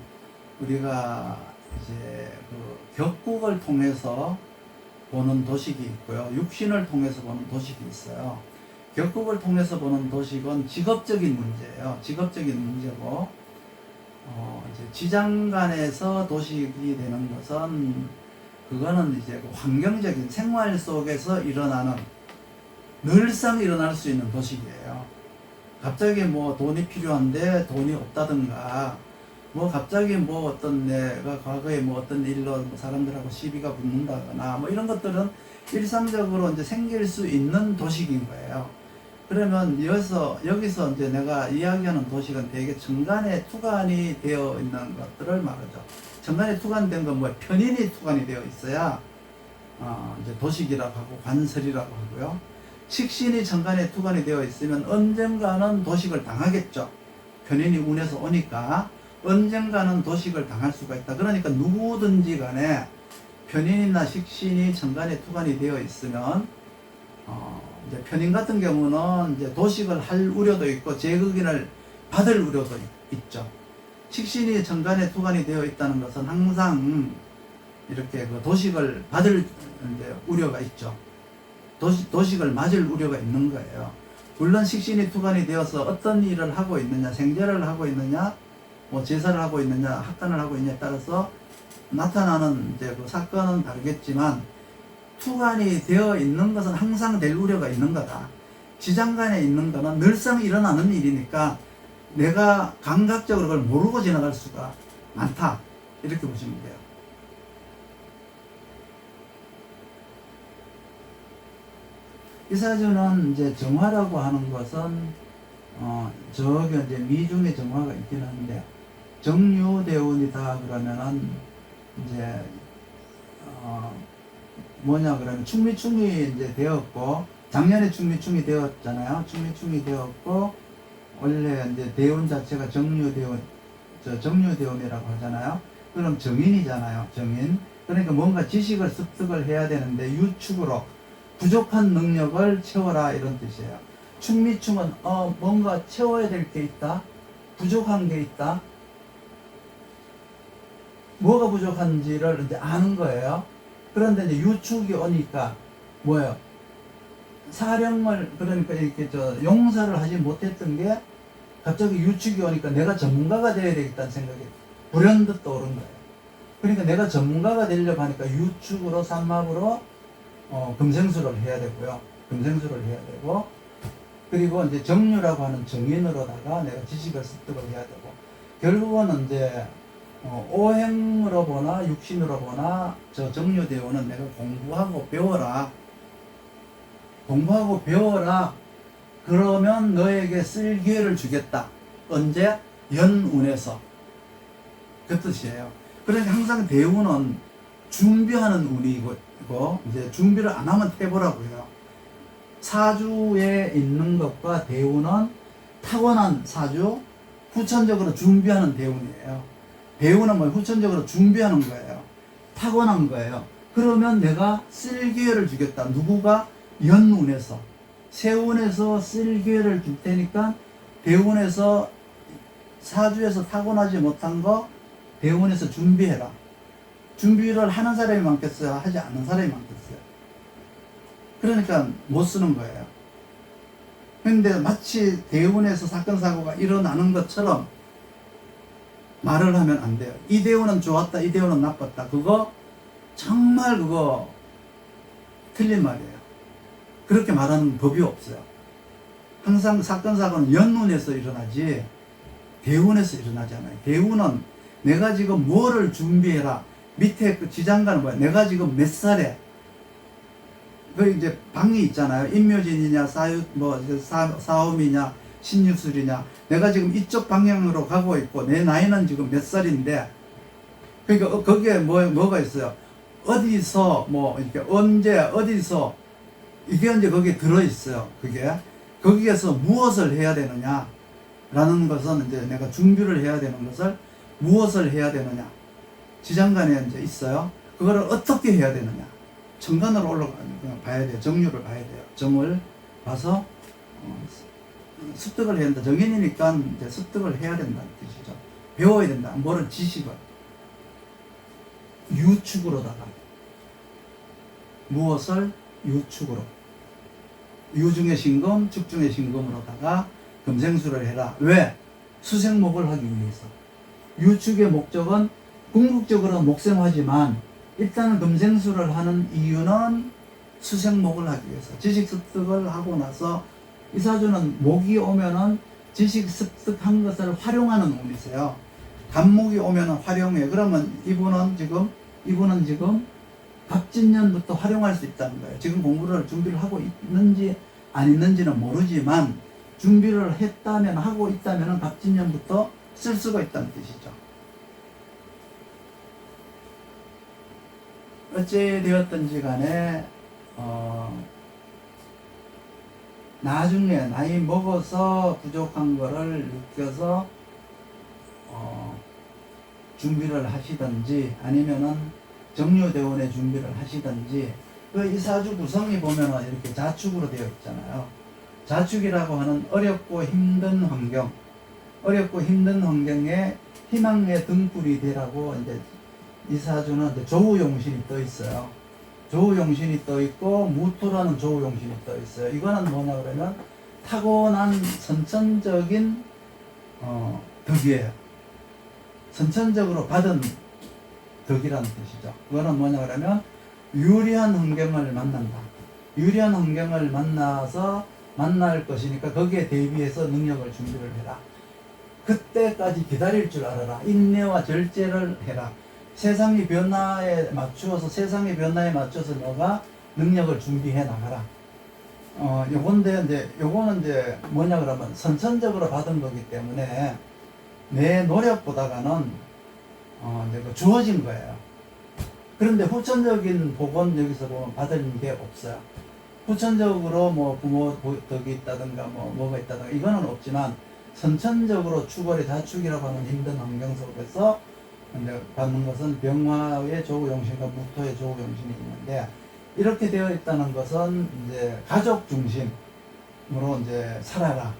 S1: 우리가 이제 그 격국을 통해서 보는 도식이 있고요. 육신을 통해서 보는 도식이 있어요. 격국을 통해서 보는 도식은 직업적인 문제예요. 직업적인 문제고, 이제 지장간에서 도식이 되는 것은 그거는 이제 그 환경적인 생활 속에서 일어나는 늘상 일어날 수 있는 도식이에요. 갑자기 뭐 돈이 필요한데 돈이 없다든가, 뭐 갑자기 뭐 어떤 내가 과거에 뭐 어떤 일로 뭐 사람들하고 시비가 붙는다거나 뭐 이런 것들은 일상적으로 이제 생길 수 있는 도식인 거예요. 그러면 여기서 이제 내가 이야기하는 도식은 되게 정간에 투간이 되어 있는 것들을 말하죠. 정간에 투간된 건 뭐 편인이 투간이 되어 있어야 이제 도식이라고 하고 관설이라고 하고요. 식신이 정간에 투간이 되어 있으면 언젠가는 도식을 당하겠죠. 편인이 운에서 오니까 언젠가는 도식을 당할 수가 있다. 그러니까 누구든지 간에 편인이나 식신이 정간에 투간이 되어 있으면 이제 편인 같은 경우는 이제 도식을 할 우려도 있고 제극인을 받을 우려도 있죠. 식신이 정간에 투간이 되어 있다는 것은 항상 이렇게 그 도식을 받을 이제 우려가 있죠. 도식을 맞을 우려가 있는 거예요. 물론 식신이 투간이 되어서 어떤 일을 하고 있느냐, 생제를 하고 있느냐, 뭐 제사를 하고 있느냐, 학간을 하고 있느냐에 따라서 나타나는 이제 그 사건은 다르겠지만 투간이 되어 있는 것은 항상 될 우려가 있는 거다. 지장간에 있는 거는 늘상 일어나는 일이니까 내가 감각적으로 그걸 모르고 지나갈 수가 많다. 이렇게 보시면 돼요. 이 사주는 이제 정화라고 하는 것은 저기 이제 미중의 정화가 있긴 한데 정유대운이다 그러면은 이제 뭐냐 그러면 충미충이 이제 되었고 작년에 충미충이 되었잖아요. 충미충이 되었고 원래 이제 대운 자체가 정유대운 정유대운이라고 하잖아요. 그럼 정인이잖아요. 정인. 그러니까 뭔가 지식을 습득을 해야 되는데 유축으로 부족한 능력을 채워라 이런 뜻이에요. 충미충은 뭔가 채워야 될 게 있다. 부족한 게 있다. 뭐가 부족한지를 이제 아는 거예요. 그런데 이제 유축이 오니까 뭐예요? 사령을 그러니까 이렇게 용사를 하지 못했던 게 갑자기 유축이 오니까 내가 전문가가 되어야 되겠다는 생각이 불현듯 떠오른 거예요. 그러니까 내가 전문가가 되려고 하니까 유축으로 삼합으로 금생수를 해야 되고요. 금생수를 해야 되고, 그리고 이제 정유라고 하는 정인으로다가 내가 지식을 습득을 해야 되고, 결국은 이제 오행으로 보나 육신으로 보나 저 정유대원은 내가 공부하고 배워라. 공부하고 배워라. 그러면 너에게 쓸 기회를 주겠다. 언제? 연운에서. 그 뜻이에요. 그러니까 항상 대운은 준비하는 운이고, 이제 준비를 안 하면 해보라고요. 사주에 있는 것과 대운은 타고난 사주, 후천적으로 준비하는 대운이에요. 대운은 뭐 후천적으로 준비하는 거예요. 타고난 거예요. 그러면 내가 쓸 기회를 주겠다. 누구가? 연운에서. 세운에서 쓸 기회를 줄 테니까 대운에서 사주에서 타고나지 못한 거 대운에서 준비해라. 준비를 하는 사람이 많겠어요? 하지 않는 사람이 많겠어요? 그러니까 못 쓰는 거예요. 근데 마치 대운에서 사건 사고가 일어나는 것처럼 말을 하면 안 돼요. 이 대운은 좋았다, 이 대운은 나빴다. 그거 정말 그거 틀린 말이에요. 그렇게 말하는 법이 없어요. 항상 사건 사고는 연운에서 일어나지 대운에서 일어나지 않아요. 대운은 내가 지금 뭐를 준비해라. 밑에 그 지장간은 뭐야? 내가 지금 몇 살에 그 이제 방이 있잖아요. 인묘진이냐 사음이냐 신유술이냐. 내가 지금 이쪽 방향으로 가고 있고 내 나이는 지금 몇 살인데, 그러니까 거기에 뭐가 있어요? 어디서 뭐 이렇게 언제 어디서 이게 이제 거기에 들어있어요. 그게 거기에서 무엇을 해야 되느냐 라는 것은 이제 내가 준비를 해야 되는 것을 무엇을 해야 되느냐 지장간에 이제 있어요. 그거를 어떻게 해야 되느냐 정관으로 올라가면 봐야 돼요. 정률을 봐야 돼요. 정을 봐서 습득을 해야 된다. 정인이니까 이제 습득을 해야 된다는 뜻이죠. 배워야 된다. 뭐를 지식을 유축으로다가 무엇을 유축으로 유중의 신금, 축중의 신금으로다가 금생수를 해라. 왜? 수생목을 하기 위해서. 유축의 목적은 궁극적으로 목생하지만 일단은 금생수를 하는 이유는 수생목을 하기 위해서. 지식 습득을 하고 나서 이사주는 목이 오면은 지식 습득한 것을 활용하는 운이세요. 간목이 오면은 활용해. 그러면 이분은 지금 갑진년부터 활용할 수 있다는 거예요. 지금 공부를 준비를 하고 있는지 안 있는지는 모르지만 준비를 했다면 하고 있다면 갑진년부터 쓸 수가 있다는 뜻이죠. 어찌 되었든지 간에 나중에 나이 먹어서 부족한 거를 느껴서 준비를 하시든지 아니면은 정유대원의 준비를 하시든지 그 이사주 구성이 보면은 이렇게 자축으로 되어 있잖아요. 자축이라고 하는 어렵고 힘든 환경, 어렵고 힘든 환경에 희망의 등불이 되라고 이제 이사주는 이제 조우용신이 떠 있어요. 조우용신이 떠 있고 무토라는 조우용신이 떠 있어요. 이거는 뭐냐 그러면 타고난 선천적인 덕이에요. 선천적으로 받은 덕이라는 뜻이죠. 그거는 뭐냐 그러면 유리한 환경을 만난다. 유리한 환경을 만나서 만날 것이니까 거기에 대비해서 능력을 준비를 해라. 그때까지 기다릴 줄 알아라. 인내와 절제를 해라. 세상의 변화에 맞추어서 너가 능력을 준비해 나가라. 요거는 이제 뭐냐 그러면 선천적으로 받은 거기 때문에 내 노력보다가는 이제 주어진 거예요. 그런데 후천적인 복은 여기서 보면 받은 게 없어요. 후천적으로 뭐 부모 덕이 있다든가 뭐가 있다든가 이거는 없지만 선천적으로 추월의 자축이라고 하는 힘든 환경 속에서 이제 받는 것은 병화의 조우용신과 무토의 조우용신이 있는데 이렇게 되어 있다는 것은 이제 가족 중심으로 이제 살아라.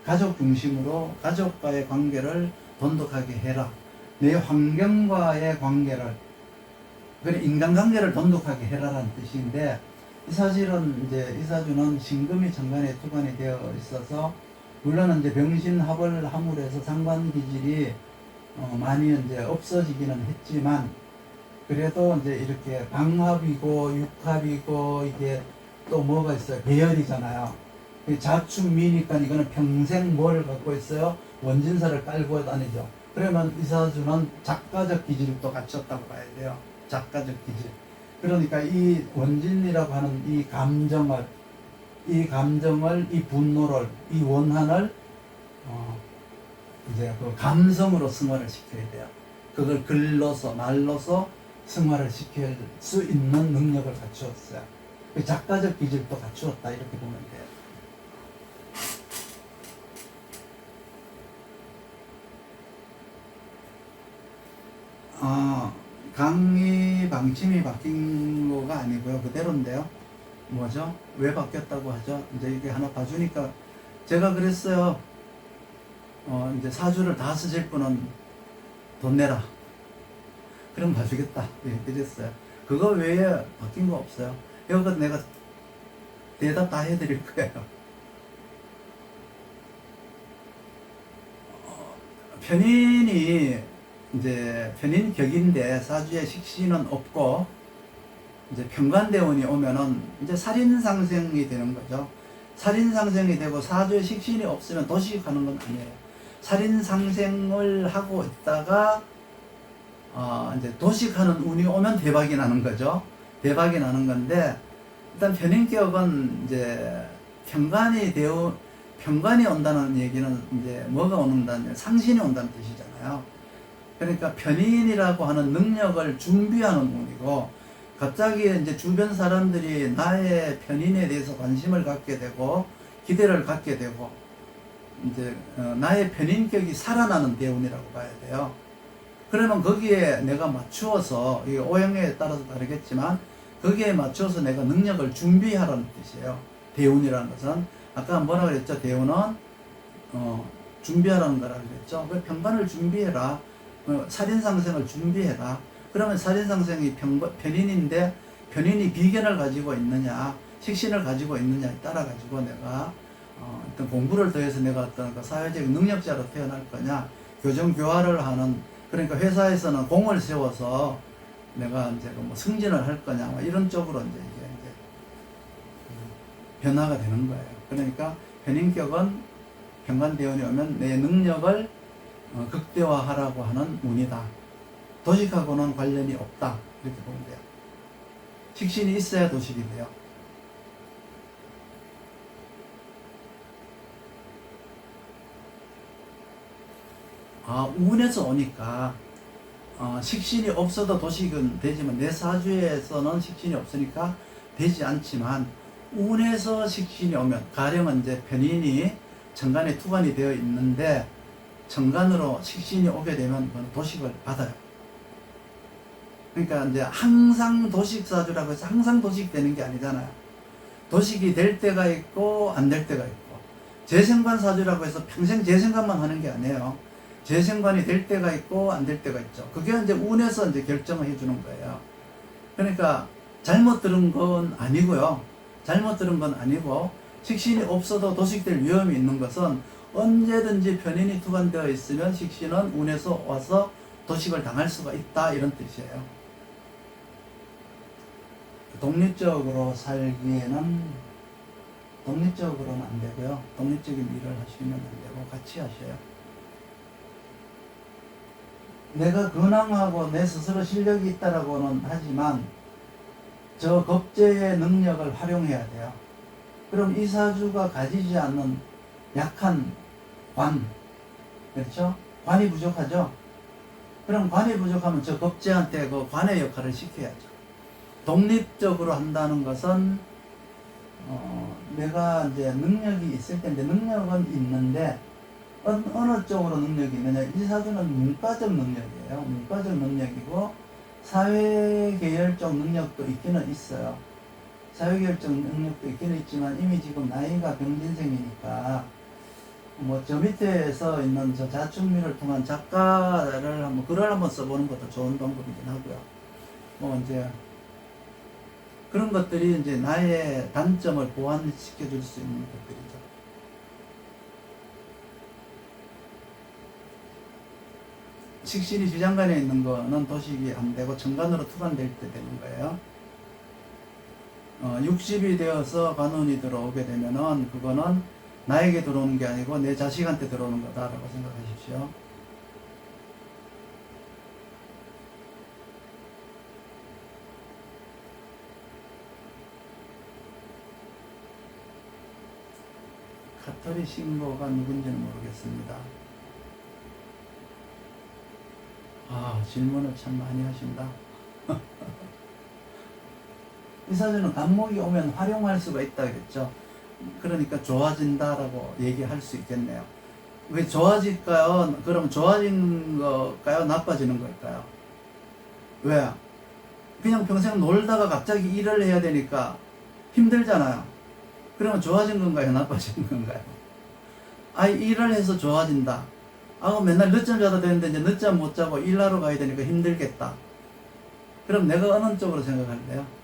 S1: 가족 중심으로 가족과의 관계를 돈독하게 해라. 내 환경과의 관계를 그래 인간관계를 돈독하게 해라라는 뜻인데 사실은 이제 이사주는 신금이 천간에 투관이 되어 있어서 물론 이제 병신합을 함으로 해서 상관기질이 많이 이제 없어지기는 했지만 그래도 이제 이렇게 방합이고 육합이고 이게 또 뭐가 있어요? 배열이잖아요. 자축미니까 이거는 평생 뭘 갖고 있어요? 원진사를 깔고 다니죠. 그러면 이사주는 작가적 기질을 또 갖췄다고 봐야 돼요. 작가적 기질. 그러니까 이 원진이라고 하는 이 감정을, 이 분노를, 이 원한을 이제 그 감성으로 승화를 시켜야 돼요. 그걸 글로서 말로서 승화를 시킬 수 있는 능력을 갖추었어요. 그 작가적 기질도 갖추었다 이렇게 보면 돼요. 강의 방침이 바뀐 거가 아니고요. 그대로인데요. 뭐죠? 왜 바뀌었다고 하죠? 이제 이게 하나 봐주니까 제가 그랬어요. 이제 사주를 다 쓰실 분은 돈 내라. 그럼 봐주겠다. 이렇게 됐어요. 그거 외에 바뀐 거 없어요. 이거 내가 대답 다 해드릴 거예요. 편인이 이제 편인 격인데 사주에 식신은 없고 이제 편관대운이 오면은 이제 살인상생이 되는 거죠. 살인상생이 되고 사주에 식신이 없으면 도식하는 건 아니에요. 살인상생을 하고 있다가 이제 도식하는 운이 오면 대박이 나는 거죠. 대박이 나는 건데 일단 편인격은 이제 편관이 온다는 얘기는 이제 뭐가 온다는 상신이 온다는 뜻이잖아요. 그러니까 편인이라고 하는 능력을 준비하는 운이고 갑자기 이제 주변 사람들이 나의 편인에 대해서 관심을 갖게 되고 기대를 갖게 되고 이제 나의 편인격이 살아나는 대운이라고 봐야 돼요. 그러면 거기에 내가 맞추어서, 이 오행에 따라서 다르겠지만 거기에 맞춰서 내가 능력을 준비하라는 뜻이에요. 대운이라는 것은 아까 뭐라 그랬죠? 대운은 준비하라는 거라 그랬죠. 그 평관을 준비해라. 살인상생을 준비해라. 그러면 살인상생이 편인인데 편인이 비견을 가지고 있느냐, 식신을 가지고 있느냐에 따라 가지고 내가 어떤 공부를 더해서 내가 어떤 그 사회적 능력자로 태어날 거냐, 교정교화를 하는, 그러니까 회사에서는 공을 세워서 내가 이제 뭐 승진을 할 거냐, 뭐 이런 쪽으로 이제 이게 변화가 되는 거예요. 그러니까 편인격은 평관대운이 오면 내 능력을 극대화하라고 하는 운이다. 도식하고는 관련이 없다. 이렇게 보면 돼요. 식신이 있어야 도식이 돼요. 운에서 오니까 식신이 없어도 도식은 되지만 내 사주에서는 식신이 없으니까 되지 않지만 운에서 식신이 오면, 가령은 이제 편인이 정간에 투관이 되어 있는데 정간으로 식신이 오게 되면 도식을 받아요. 그러니까 이제 항상 도식사주라고 해서 항상 도식 되는 게 아니잖아요. 도식이 될 때가 있고 안 될 때가 있고, 재생관 사주라고 해서 평생 재생관만 하는 게 아니에요. 재생관이 될 때가 있고 안 될 때가 있죠. 그게 이제 운에서 이제 결정을 해주는 거예요. 그러니까 잘못 들은 건 아니고요. 잘못 들은 건 아니고, 식신이 없어도 도식될 위험이 있는 것은 언제든지 편인이 투관되어 있으면 식신은 운에서 와서 도식을 당할 수가 있다, 이런 뜻이에요. 독립적으로 살기에는, 독립적으로는 안 되고요. 독립적인 일을 하시면 안 되고 같이 하셔요. 내가 근황하고 내 스스로 실력이 있다라고는 하지만 저 겁재의 능력을 활용해야 돼요. 그럼 이 사주가 가지지 않는 약한 관, 그렇죠? 관이 부족하죠? 그럼 관이 부족하면 저 겁재한테 그 관의 역할을 시켜야죠. 독립적으로 한다는 것은 내가 이제 능력이 있을 텐데, 능력은 있는데 어느 쪽으로 능력이 있느냐, 이 사주는 문과적 능력이에요. 문과적 능력이고 사회계열적 능력도 있기는 있어요. 사회계열적 능력도 있기는 있지만 이미 지금 나이가 병진생이니까 뭐 저 밑에서 있는 저 자충미를 통한 작가를 한번 글을 한번 써보는 것도 좋은 방법이긴 하고요. 뭐 이제 그런 것들이 이제 나의 단점을 보완시켜 줄 수 있는 것들이죠. 식신이 지장간에 있는 거는 도식이 안 되고 정간으로 투관될 때 되는 거예요. 60이 되어서 관운이 들어오게 되면은 그거는 나에게 들어오는 게 아니고 내 자식한테 들어오는 거다라고 생각하십시오. 카터리 신고가 누군지는 모르겠습니다. 질문을 참 많이 하신다. 이 사주는 간목이 오면 활용할 수가 있다겠죠. 그러니까 좋아진다라고 얘기할 수 있겠네요. 왜 좋아질까요? 그럼 좋아진 걸까요? 나빠지는 걸까요? 왜? 그냥 평생 놀다가 갑자기 일을 해야 되니까 힘들잖아요. 그러면 좋아진 건가요? 나빠진 건가요? 일을 해서 좋아진다. 맨날 늦잠 자다 되는데 이제 늦잠 못 자고 일하러 가야 되니까 힘들겠다. 그럼 내가 어느 쪽으로 생각할래요?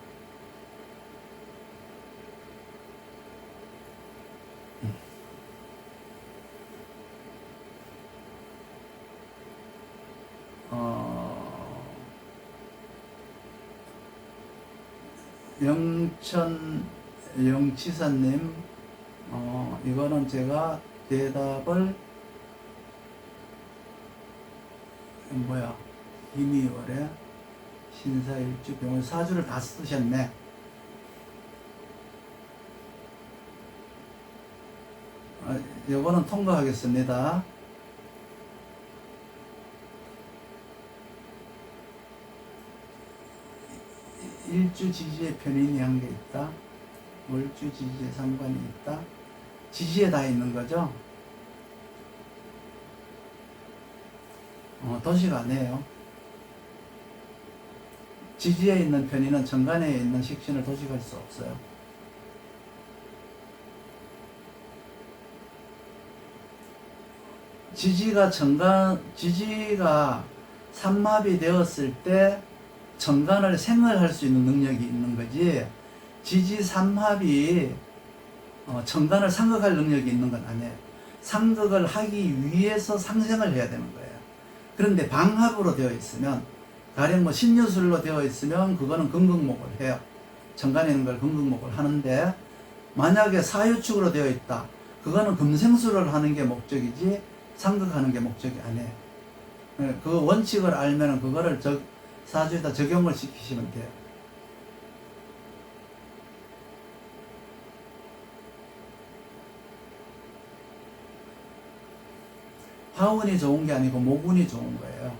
S1: 영치사님, 이거는 제가 대답을 김이월에 신사일주 병을 사주를 다 쓰셨네. 요거는 통과하겠습니다. 일주 지지에 편인이 한 게 있다. 월주 지지에 상관이 있다. 지지에 다 있는 거죠. 도시가 아니에요. 지지에 있는 편인은 정간에 있는 식신을 도식할 수 없어요. 지지가 삼합이 되었을 때 정간을 생활할 수 있는 능력이 있는 거지, 지지 삼합이 정간을 상극할 능력이 있는 건 아니에요. 상극을 하기 위해서 상생을 해야 되는 거예요. 그런데 방합으로 되어 있으면, 가령 뭐 신유술로 되어 있으면 그거는 금극목을 해요. 정간에 있는 걸 금극목을 하는데, 만약에 사유축으로 되어 있다, 그거는 금생술을 하는 게 목적이지 상극하는 게 목적이 아니에요. 그 원칙을 알면 그거를 사주에다 적용을 시키시면 돼요. 화운이 좋은 게 아니고 목운이 좋은 거예요.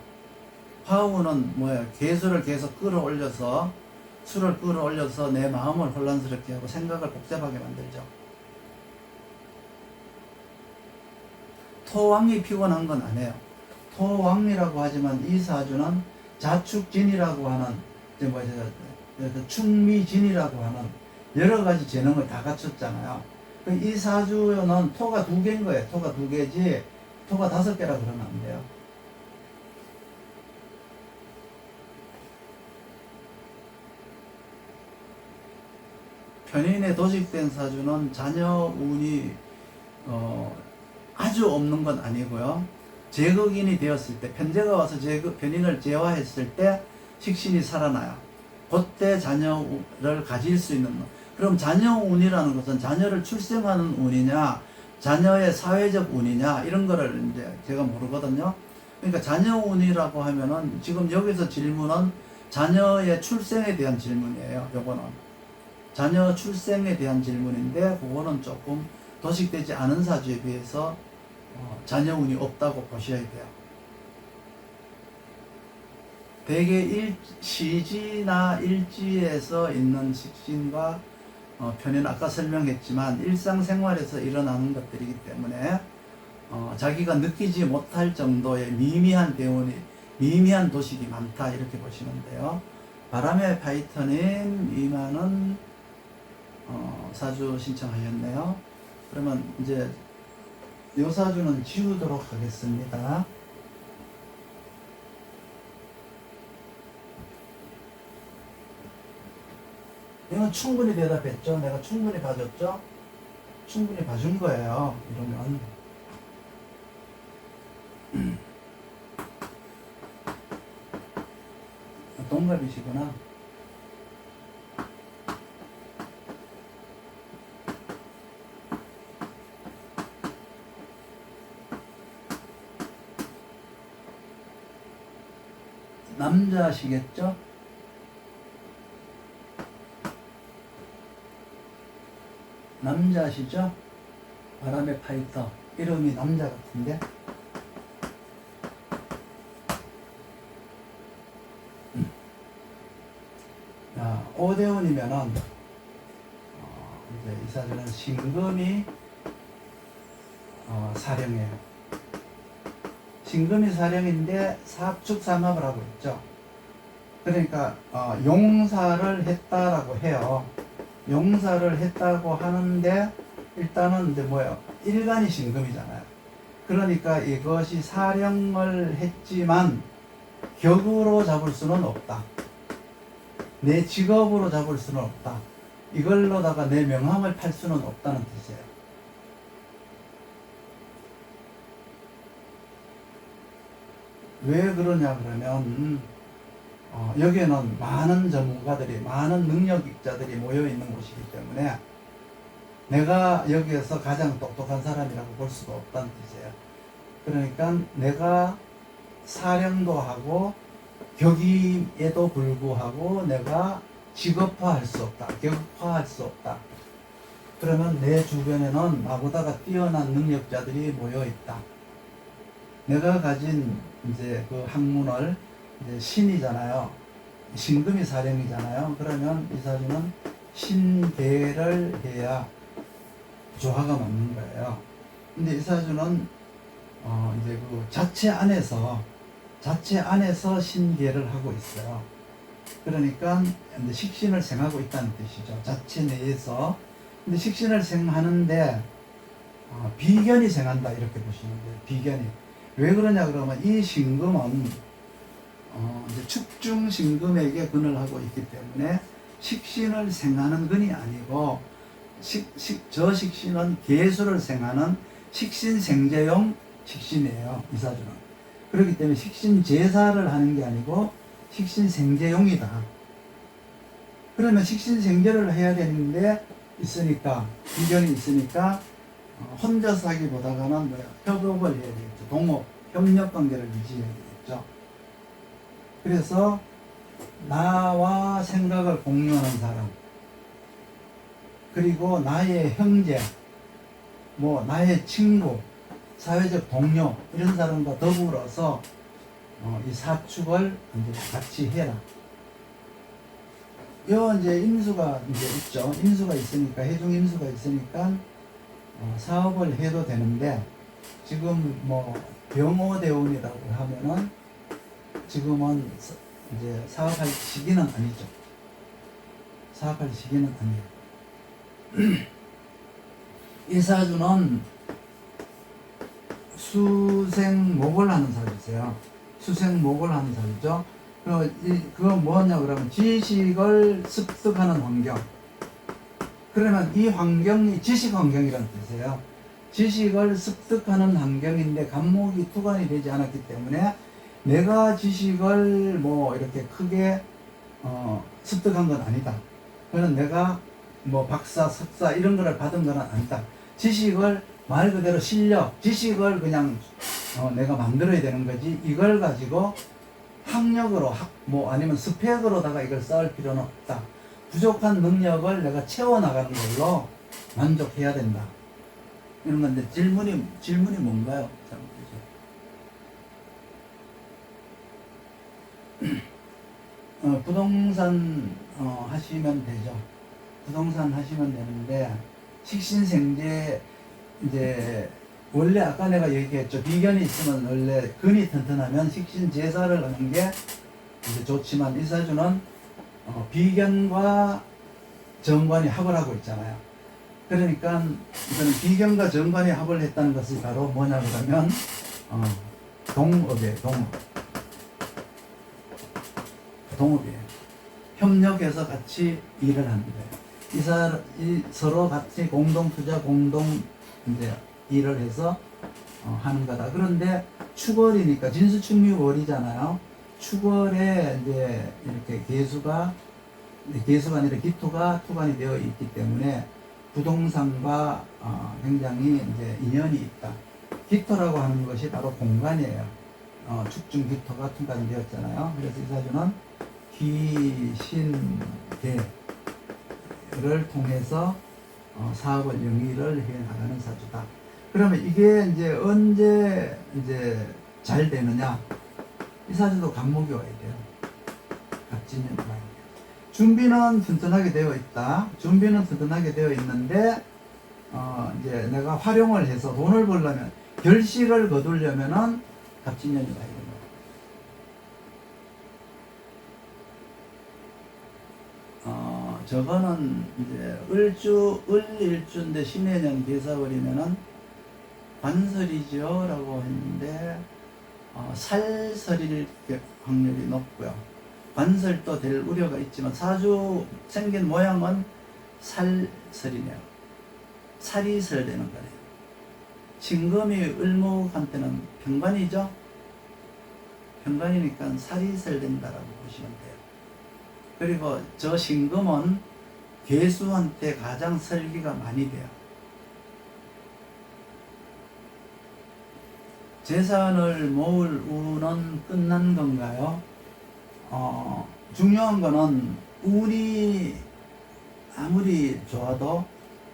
S1: 화운은 뭐예요? 개수를 계속 끌어올려서, 수를 끌어올려서 내 마음을 혼란스럽게 하고 생각을 복잡하게 만들죠. 토왕이 피곤한 건 아니에요. 토왕이라고 하지만 이 사주는 자축진이라고 하는, 충미진이라고 하는 여러 가지 재능을 다 갖췄잖아요. 이 사주는 토가 2개인 거예요. 토가 2개지 토가 5개라 그러면 안 돼요. 편인에 도식된 사주는 자녀운이 아주 없는 건 아니고요. 제극인이 되었을 때, 편제가 와서 편인을 제화했을 때 식신이 살아나요. 그때 자녀를 가질 수 있는, 그럼 자녀운이라는 것은 자녀를 출생하는 운이냐, 자녀의 사회적 운이냐, 이런 거를 이제 제가 모르거든요. 그러니까 자녀운이라고 하면은 지금 여기서 질문은 자녀의 출생에 대한 질문이에요. 요거는 자녀 출생에 대한 질문인데, 그거는 조금 도식되지 않은 사주에 비해서 자녀운이 없다고 보셔야 돼요. 대개 시지나 일지에서 있는 식신과 편인, 아까 설명했지만 일상생활에서 일어나는 것들이기 때문에 자기가 느끼지 못할 정도의 미미한 도식이 많다, 이렇게 보시면 돼요. 바람의 파이터님 이만은 사주 신청하셨네요. 그러면 이제 요 사주는 지우도록 하겠습니다. 이건 충분히 대답했죠? 내가 충분히 봐줬죠? 충분히 봐준 거예요. 이러면 동갑이시구나. 남자시겠죠? 남자시죠? 바람의 파이터. 이름이 남자 같은데? 오대운이면은, 이제 이 사주는 신금이, 사령이에요. 신금이 사령인데 사축삼합을 하고 있죠. 그러니까 용사를 했다라고 해요. 용사를 했다고 하는데 일단은 이제 뭐예요? 일간이 신금이잖아요. 그러니까 이것이 사령을 했지만 격으로 잡을 수는 없다. 내 직업으로 잡을 수는 없다. 이걸로다가 내 명함을 팔 수는 없다는 뜻이에요. 왜 그러냐 그러면 여기에는 많은 전문가들이, 많은 능력자들이 모여있는 곳이기 때문에 내가 여기에서 가장 똑똑한 사람이라고 볼 수가 없다는 뜻이에요. 그러니까 내가 사령도 하고 격임에도 불구하고 내가 직업화할 수 없다, 격파할 수 없다. 그러면 내 주변에는 나보다가 뛰어난 능력자들이 모여있다. 내가 가진 이제 그 학문을, 이제 신이잖아요. 신금이 사령이잖아요. 그러면 이 사주는 신계를 해야 조화가 맞는 거예요. 근데 이 사주는 이제 그 자체 안에서 신계를 하고 있어요. 그러니까 이제 식신을 생하고 있다는 뜻이죠. 자체 내에서. 근데 식신을 생하는데 비견이 생한다 이렇게 보시면 돼요. 비견이. 왜 그러냐 그러면 이 신금은 이제 축중 신금에게 근을 하고 있기 때문에 식신을 생하는 근이 아니고 저 식신은 계수를 생하는 식신생제용 식신이에요. 이 사주는. 그렇기 때문에 식신 제사를 하는 게 아니고 식신생제용이다. 그러면 식신생제를 해야 되는데 비견이 있으니까 혼자서 하기보다는 협업을 해야 되겠죠. 동업, 협력 관계를 유지해야 되겠죠. 그래서 나와 생각을 공유하는 사람, 그리고 나의 형제, 나의 친구, 사회적 동료 이런 사람과 더불어서 이 사축을 이제 같이 해라. 이제 임수가 이제 있죠. 임수가 있으니까 해중 임수가 있으니까 사업을 해도 되는데 지금 병호대운이라고 하면은 지금은 이제 사업할 시기는 아니죠. 사업할 시기는 아니에요. 이 사주는 수생목을 하는 사주세요. 수생목을 하는 사주죠. 그건 뭐냐 그러면 지식을 습득하는 환경. 그러면 이 환경이 지식 환경이라는 뜻이에요. 지식을 습득하는 환경인데 간목이 투관이 되지 않았기 때문에 내가 지식을 이렇게 크게 습득한 건 아니다. 그는 내가 박사, 석사 이런 거를 받은 건 아니다. 지식을 말 그대로 실력, 지식을 그냥 내가 만들어야 되는 거지. 이걸 가지고 학력으로 아니면 스펙으로다가 이걸 쌓을 필요는 없다. 부족한 능력을 내가 채워나가는 걸로 만족해야 된다. 이런 건데 질문이 뭔가요? 부동산 하시면 되죠. 부동산 하시면 되는데 식신생제 이제 원래 아까 내가 얘기했죠. 비견이 있으면 원래 근이 튼튼하면 식신제사를 하는 게 이제 좋지만 이 사주는 비견과 정관이 합을 하고 있잖아요. 그러니까 이거는 비견과 정관이 합을 했다는 것이 바로 뭐냐 그러면 동업이에요. 동업이에요. 협력해서 같이 일을 하는 거예요. 서로 같이 공동 투자, 공동 이제 일을 해서 하는 거다. 그런데 축월이니까 진수축묘월이잖아요. 축월에 이제 이렇게 계수가 아니라 기토가 투관이 되어 있기 때문에 부동산과 굉장히 이제 인연이 있다. 기토라고 하는 것이 바로 공간이에요. 축중 기토가 투관이 되었잖아요. 그래서 이 사주는 기신계를 통해서 사업을 영위를 해 나가는 사주다. 그러면 이게 이제 언제 이제 잘 되느냐? 이 사주도 간목이 와야 돼요. 갑진년이 와야 돼요. 준비는 튼튼하게 되어 있다. 준비는 튼튼하게 되어 있는데 이제 내가 활용을 해서 돈을 벌려면 결실을 거두려면은 갑진년이 와야 됩니다. 저거는 이제 을일주인데 신해년 계사월이면은 관설이죠 라고 했는데 살설일 확률이 높고요. 관설도 될 우려가 있지만 사주 생긴 모양은 살설이네요. 살이 설되는 거네요. 신금이 을목한테는 편관이죠. 편관이니까 살이 설된다라고 보시면 돼요. 그리고 저 신금은 괴수한테 가장 설기가 많이 돼요. 재산을 모을 운은 끝난 건가요? 중요한 거는 운이 아무리 좋아도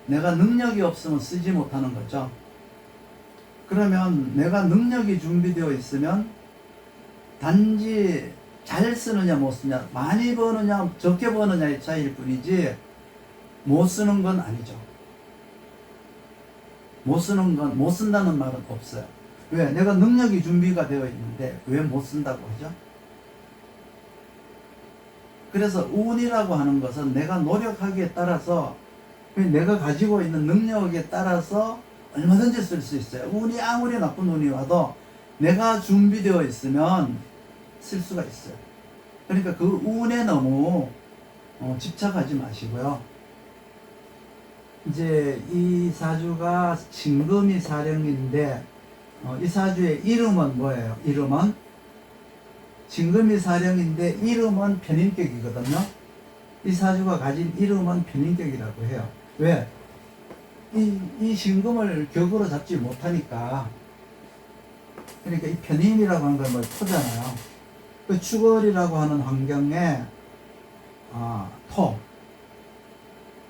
S1: 내가 능력이 없으면 쓰지 못하는 거죠. 그러면 내가 능력이 준비되어 있으면 단지 잘 쓰느냐 못 쓰느냐, 많이 버느냐 적게 버느냐의 차이일 뿐이지 못 쓰는 건 아니죠. 못 쓰는 건, 못 쓴다는 말은 없어요. 왜? 내가 능력이 준비가 되어 있는데 왜 못 쓴다고 하죠? 그래서 운이라고 하는 것은 내가 노력하기에 따라서, 내가 가지고 있는 능력에 따라서 얼마든지 쓸 수 있어요. 운이 아무리 나쁜 운이 와도 내가 준비되어 있으면 쓸 수가 있어요. 그러니까 그 운에 너무 집착하지 마시고요. 이제 이 사주가 진금이 사령인데, 이 사주의 이름은 뭐예요? 이름은 진금이 사령인데 이름은 편인격이거든요. 이 사주가 가진 이름은 편인격이라고 해요. 왜? 이 진금을 격으로 잡지 못하니까. 그러니까 이 편인이라고 하는 건 뭐 토잖아요. 그 추월이라고 하는 환경에 토.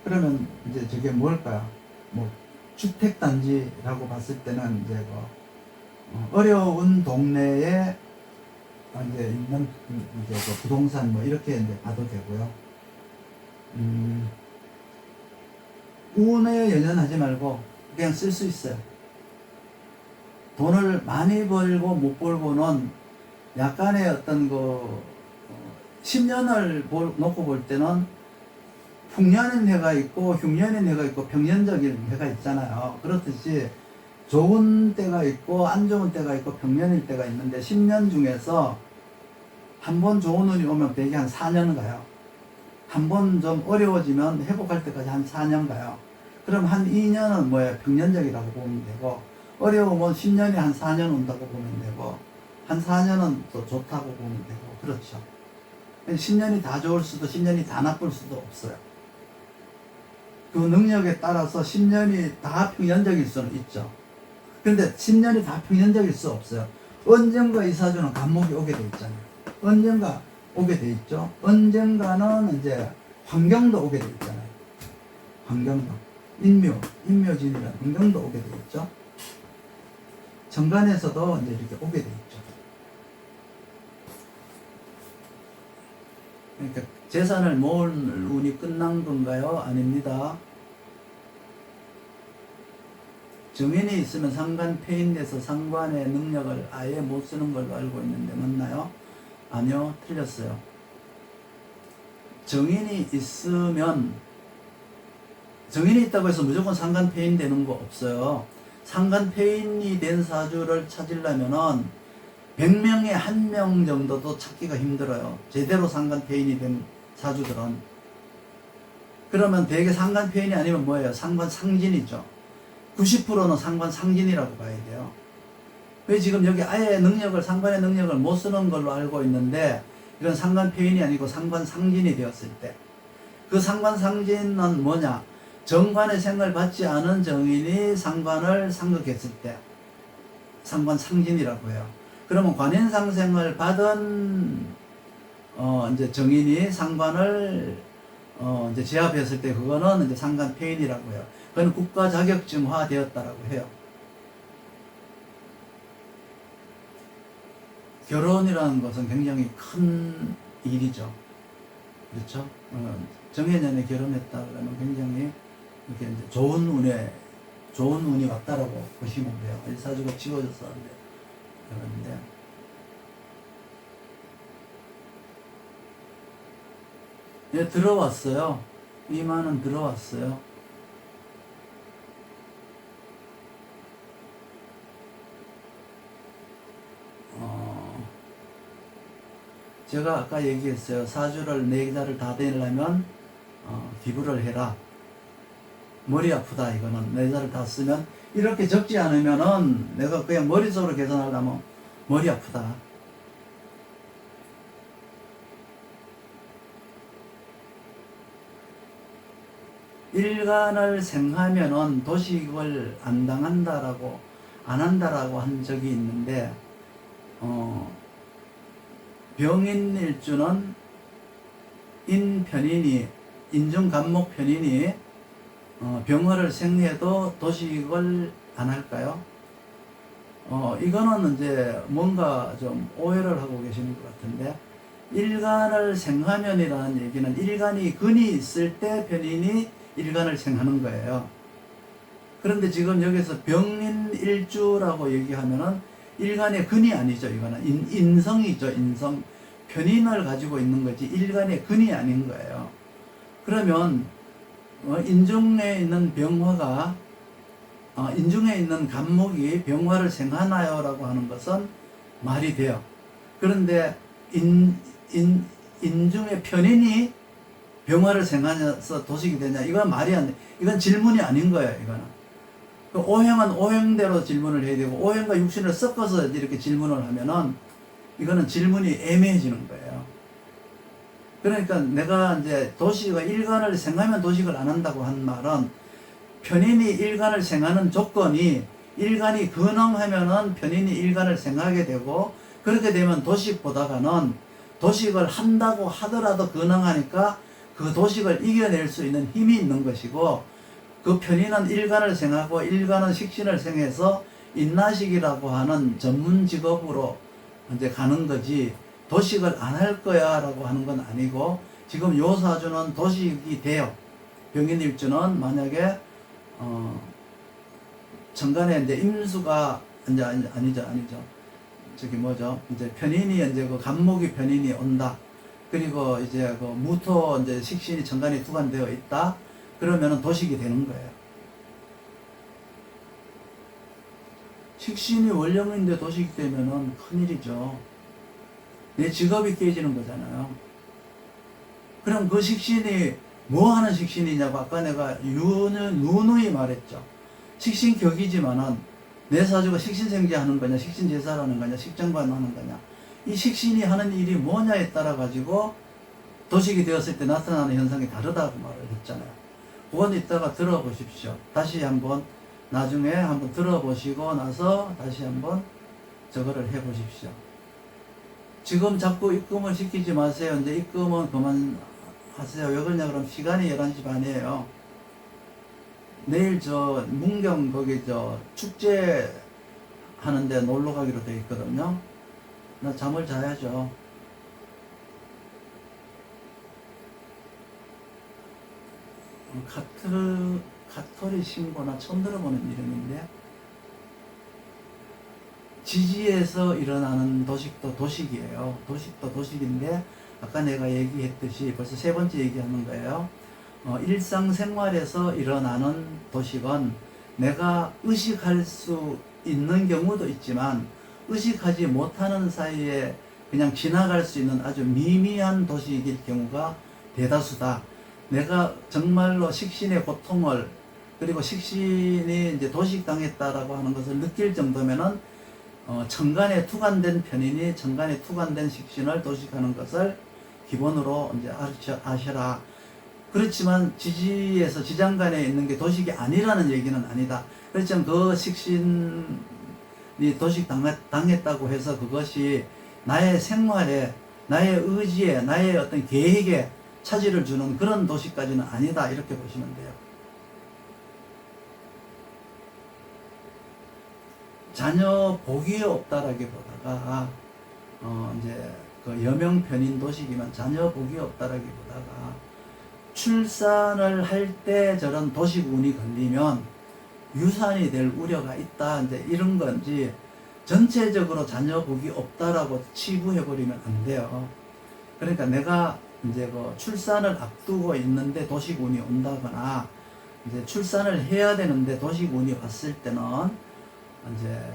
S1: 그러면 이제 저게 뭘까요? 뭐 주택단지라고 봤을 때는 이제 어려운 동네에 이제 있는 이제 부동산 뭐 이렇게 이제 봐도 되고요. 운에 연연하지 말고 그냥 쓸 수 있어요. 돈을 많이 벌고 못 벌고는 약간의 어떤 10년을 놓고 볼 때는 풍년인 해가 있고 흉년인 해가 있고 병년적인 해가 있잖아요. 그렇듯이 좋은 때가 있고 안 좋은 때가 있고 병년일 때가 있는데 10년 중에서 한 번 좋은 운이 오면 대개 한 4년 가요. 한 번 좀 어려워지면 회복할 때까지 한 4년 가요. 그럼 한 2년은 뭐예요? 병년적이라고 보면 되고, 어려우면 10년이 한 4년 온다고 보면 되고, 한 4년은 또 좋다고 보면 되고, 그렇죠. 10년이 다 좋을 수도 10년이 다 나쁠 수도 없어요. 그 능력에 따라서 10년이 다 평년적일 수는 있죠. 근데 10년이 다 평년적일 수 없어요. 언젠가 이 사주는 간목이 오게 돼 있잖아요. 언젠가 오게 돼 있죠. 언젠가는 이제 환경도 오게 돼 있잖아요. 환경도. 인묘진이라는 환경도 오게 돼 있죠. 정관에서도 이제 이렇게 오게 돼 있죠. 그러니까 재산을 모을 운이 끝난 건가요? 아닙니다. 정인이 있으면 상관 폐인돼서 상관의 능력을 아예 못 쓰는 걸로 알고 있는데 맞나요? 아니요, 틀렸어요. 정인이 있으면, 정인이 있다고 해서 무조건 상관 폐인 되는 거 없어요. 상관 폐인이 된 사주를 찾으려면은 100명에 1명 정도도 찾기가 힘들어요. 제대로 상관 폐인이 된 사주들은. 그러면 대개 상관 폐인이 아니면 뭐예요? 상관 상진이죠. 90%는 상관 상진이라고 봐야 돼요. 왜 지금 여기 아예 상관의 능력을 못 쓰는 걸로 알고 있는데, 이건 상관 폐인이 아니고 상관 상진이 되었을 때, 그 상관 상진은 뭐냐? 정관의 생을 받지 않은 정인이 상관을 상극했을 때 상관 상진이라고 해요. 그러면 관인상생을 받은 이제 정인이 상관을 이제 제압했을 때 그거는 이제 상관 폐인이라고 해요. 그건 국가 자격증화 되었다라고 해요. 결혼이라는 것은 굉장히 큰 일이죠. 그렇죠? 정해년에 결혼했다 그러면 굉장히 이렇게 이제 좋은 운이 왔다라고 보시면 돼요. 일사주가 지워져서 그런데. 예, 들어왔어요. 이만은 들어왔어요. 제가 아까 얘기했어요. 사주를 4달을 다 되려면 기부를 해라. 머리 아프다 이거는. 4달을 다 쓰면 이렇게 적지 않으면은 내가 그냥 머릿속으로 계산하려면 머리 아프다. 일간을 생하면은 도식을 안 당한다라고 안 한다라고 한 적이 있는데 병인일주는 인편인이 인중간목 편인이 병화를 생해도 도식을 안 할까요? 이거는 이제 뭔가 좀 오해를 하고 계시는 것 같은데, 일간을 생하면이라는 얘기는 일간이 근이 있을 때 편인이 일간을 생하는 거예요. 그런데 지금 여기서 병인일주라고 얘기하면은 일간의 근이 아니죠. 이거는 인성이죠. 인성. 편인을 가지고 있는 거지 일간의 근이 아닌 거예요. 그러면 인중에 있는 병화가 인중에 있는 간목이 병화를 생하나요? 라고 하는 것은 말이 돼요. 그런데 인중의 편인이 병화를 생하면서 도식이 되냐? 이건 말이 안 돼. 이건 질문이 아닌 거예요. 이거는. 그 오행은 오행대로 질문을 해야 되고 오행과 육신을 섞어서 이렇게 질문을 하면은 이거는 질문이 애매해지는 거예요. 그러니까 내가 이제 도식이 일간을 생하면 도식을 안 한다고 한 말은 편인이 일간을 생하는 조건이 일간이 근응하면은 편인이 일간을 생하게 되고 그렇게 되면 도식보다가는 도식을 한다고 하더라도 근응하니까 그 도식을 이겨낼 수 있는 힘이 있는 것이고 그 편인은 일간을 생하고 일간은 식신을 생해서 인나식이라고 하는 전문 직업으로 이제 가는 거지 도식을 안 할 거야 라고 하는 건 아니고 지금 요 사주는 도식이 돼요. 병인일주는 만약에 천간에 이제 임수가 이제 아니죠. 저기 뭐죠? 이제 편인이 이제 그 간목이 편인이 온다. 그리고 이제 그 무토 이제 식신이 천간에 투관되어 있다. 그러면은 도식이 되는 거예요. 식신이 월령인데 도식이 되면은 큰일이죠. 내 직업이 깨지는 거잖아요. 그럼 그 식신이 뭐 하는 식신이냐고 아까 내가 누누이 말했죠. 식신격이지만은 내 사주가 식신생제 하는 거냐, 식신제사라는 거냐, 식정관 하는 거냐. 이 식신이 하는 일이 뭐냐에 따라 가지고 도식이 되었을 때 나타나는 현상이 다르다고 말을 했잖아요. 그건 이따가 들어보십시오. 다시 한번 나중에 한번 들어보시고 나서 다시 한번 저거를 해보십시오. 지금 자꾸 입금을 시키지 마세요. 이제 입금은 그만 하세요. 왜 그러냐 그러면 시간이 11시 반이에요. 내일 저 문경 거기 저 축제 하는데 놀러 가기로 돼 있거든요. 나 잠을 자야죠. 카토리 신고나 처음 들어보는 이름인데 지지에서 일어나는 도식도 도식이에요. 도식도 도식인데 아까 내가 얘기했듯이 벌써 세 번째 얘기하는 거예요. 일상생활에서 일어나는 도식은 내가 의식할 수 있는 경우도 있지만 의식하지 못하는 사이에 그냥 지나갈 수 있는 아주 미미한 도식일 경우가 대다수다. 내가 정말로 식신의 고통을 그리고 식신이 이제 도식당했다라고 하는 것을 느낄 정도면은 천간에 투관된 편인이 천간에 투관된 식신을 도식하는 것을 기본으로 이제 아셔라. 그렇지만 지지에서 지장간에 있는 게 도식이 아니라는 얘기는 아니다. 그렇지만 그 식신이 도식 당했다고 해서 그것이 나의 생활에, 나의 의지에, 나의 어떤 계획에 차질을 주는 그런 도식까지는 아니다. 이렇게 보시면 돼요. 자녀 복이 없다라기보다가 이제 그 여명편인 도식이면 자녀 복이 없다라기보다가 출산을 할 때 저런 도식운이 걸리면 유산이 될 우려가 있다. 이제 이런 건지 전체적으로 자녀 복이 없다라고 치부해버리면 안 돼요. 그러니까 내가 이제 그 출산을 앞두고 있는데 도식운이 온다거나 이제 출산을 해야 되는데 도식운이 왔을 때는 이제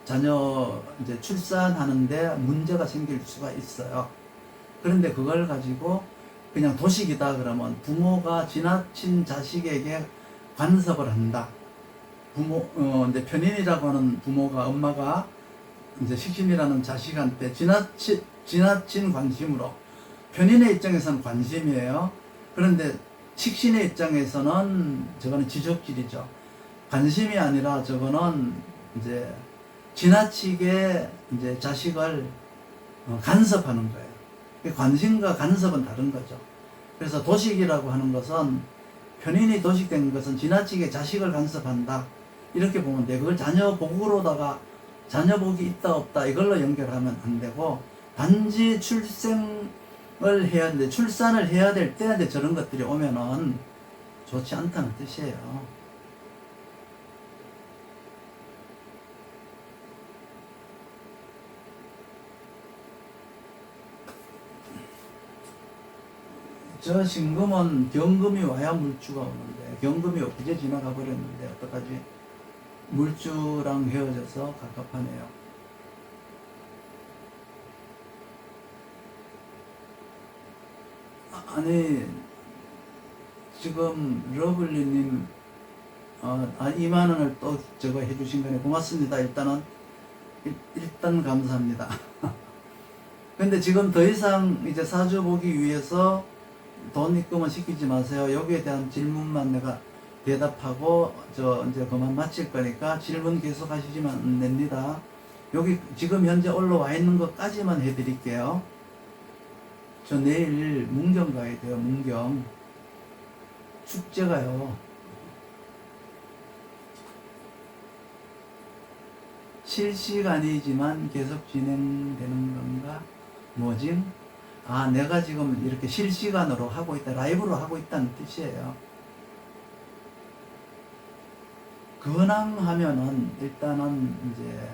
S1: 자녀 이제 출산하는데 문제가 생길 수가 있어요. 그런데 그걸 가지고 그냥 도식이다 그러면 부모가 지나친 자식에게 간섭을 한다. 이제 편인이라고 하는 부모가 엄마가 이제 식신이라는 자식한테 지나친 관심으로 편인의 입장에서는 관심이에요. 그런데 식신의 입장에서는 저거는 지적질이죠. 관심이 아니라 저거는 이제 지나치게 이제 자식을 간섭하는 거예요. 관심과 간섭은 다른 거죠. 그래서 도식이라고 하는 것은 편인이 도식된 것은 지나치게 자식을 간섭한다. 이렇게 보면 돼요. 그걸 자녀복으로다가 자녀복이 있다 없다 이걸로 연결하면 안 되고 단지 출생을 해야 하는데, 출산을 해야 될 때 저런 것들이 오면은 좋지 않다는 뜻이에요. 저 신금은 경금이 와야 물주가 오는데, 경금이 엊그제 지나가 버렸는데 어떡하지? 물주랑 헤어져서 갑갑하네요. 아니, 지금 러블리님 2만원을 또 저거 해주신 거네. 고맙습니다. 일단 감사합니다. 근데 지금 더 이상 이제 사주 보기 위해서 돈 입금은 시키지 마세요. 여기에 대한 질문만 내가 대답하고 이제 그만 마칠 거니까 질문 계속 하시면 됩니다. 여기 지금 현재 올라와 있는 것까지만 해드릴게요. 저 내일 문경 가야 돼요. 문경 축제가요. 실시간이지만 계속 진행되는 건가? 뭐지? 내가 지금 이렇게 실시간으로 하고 있다, 라이브로 하고 있다는 뜻이에요. 근황하면은 일단은 이제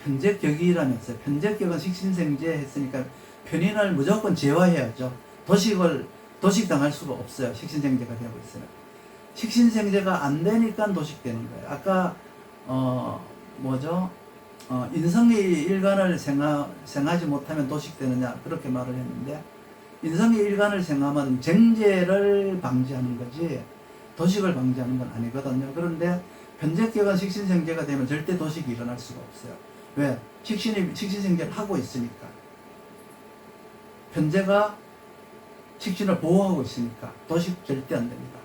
S1: 편제격이라면서요. 편제격은 식신생제 했으니까 편인을 무조건 제어해야죠. 도식당할 수가 없어요. 식신생제가 되고 있어요. 식신생제가 안 되니까 도식되는 거예요. 아까 인성의 일간을 생하지 못하면 도식되느냐 그렇게 말을 했는데, 인성의 일간을 생하면 쟁제를 방지하는 거지 도식을 방지하는 건 아니거든요. 그런데 편제격은 식신생제가 되면 절대 도식이 일어날 수가 없어요. 왜? 식신생제를 하고 있으니까. 편제가 식신을 보호하고 있으니까 도식 절대 안 됩니다.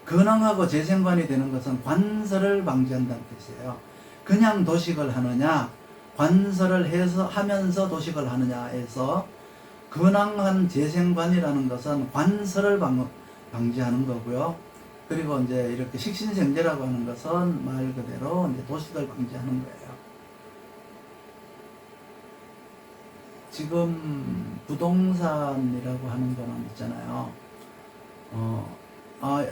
S1: 근황하고 재생관이 되는 것은 관설을 방지한다는 뜻이에요. 그냥 도식을 하느냐, 관설을 하면서 도식을 하느냐에서 근황한 재생관이라는 것은 관설을 방지하는 거고요. 그리고 이제 이렇게 식신생제라고 하는 것은 말 그대로 이제 도식을 방지하는 거예요. 지금 부동산이라고 하는 거는 있잖아요.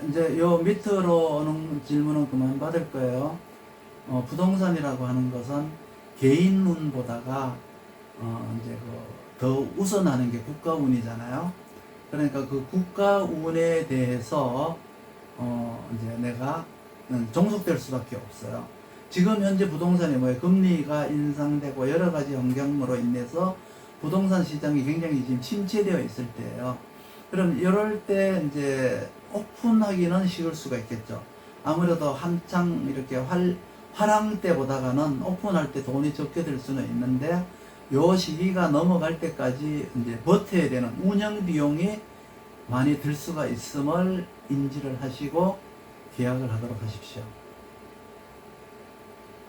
S1: 이제 요 밑으로 오는 질문은 그만 받을 거예요. 부동산이라고 하는 것은 개인 운보다가 이제 더 우선하는 게 국가운이잖아요. 그러니까 그 국가운에 대해서 이제 내가 종속될 수밖에 없어요. 지금 현재 부동산이 뭐예요? 금리가 인상되고 여러 가지 환경으로 인해서 부동산 시장이 굉장히 지금 침체되어 있을 때예요. 그럼 이럴 때 이제 오픈하기는 쉬울 수가 있겠죠. 아무래도 한창 이렇게 화랑 때보다가는 오픈할 때 돈이 적게 들 수는 있는데, 요 시기가 넘어갈 때까지 이제 버텨야 되는 운영 비용이 많이 들 수가 있음을 인지를 하시고 계약을 하도록 하십시오.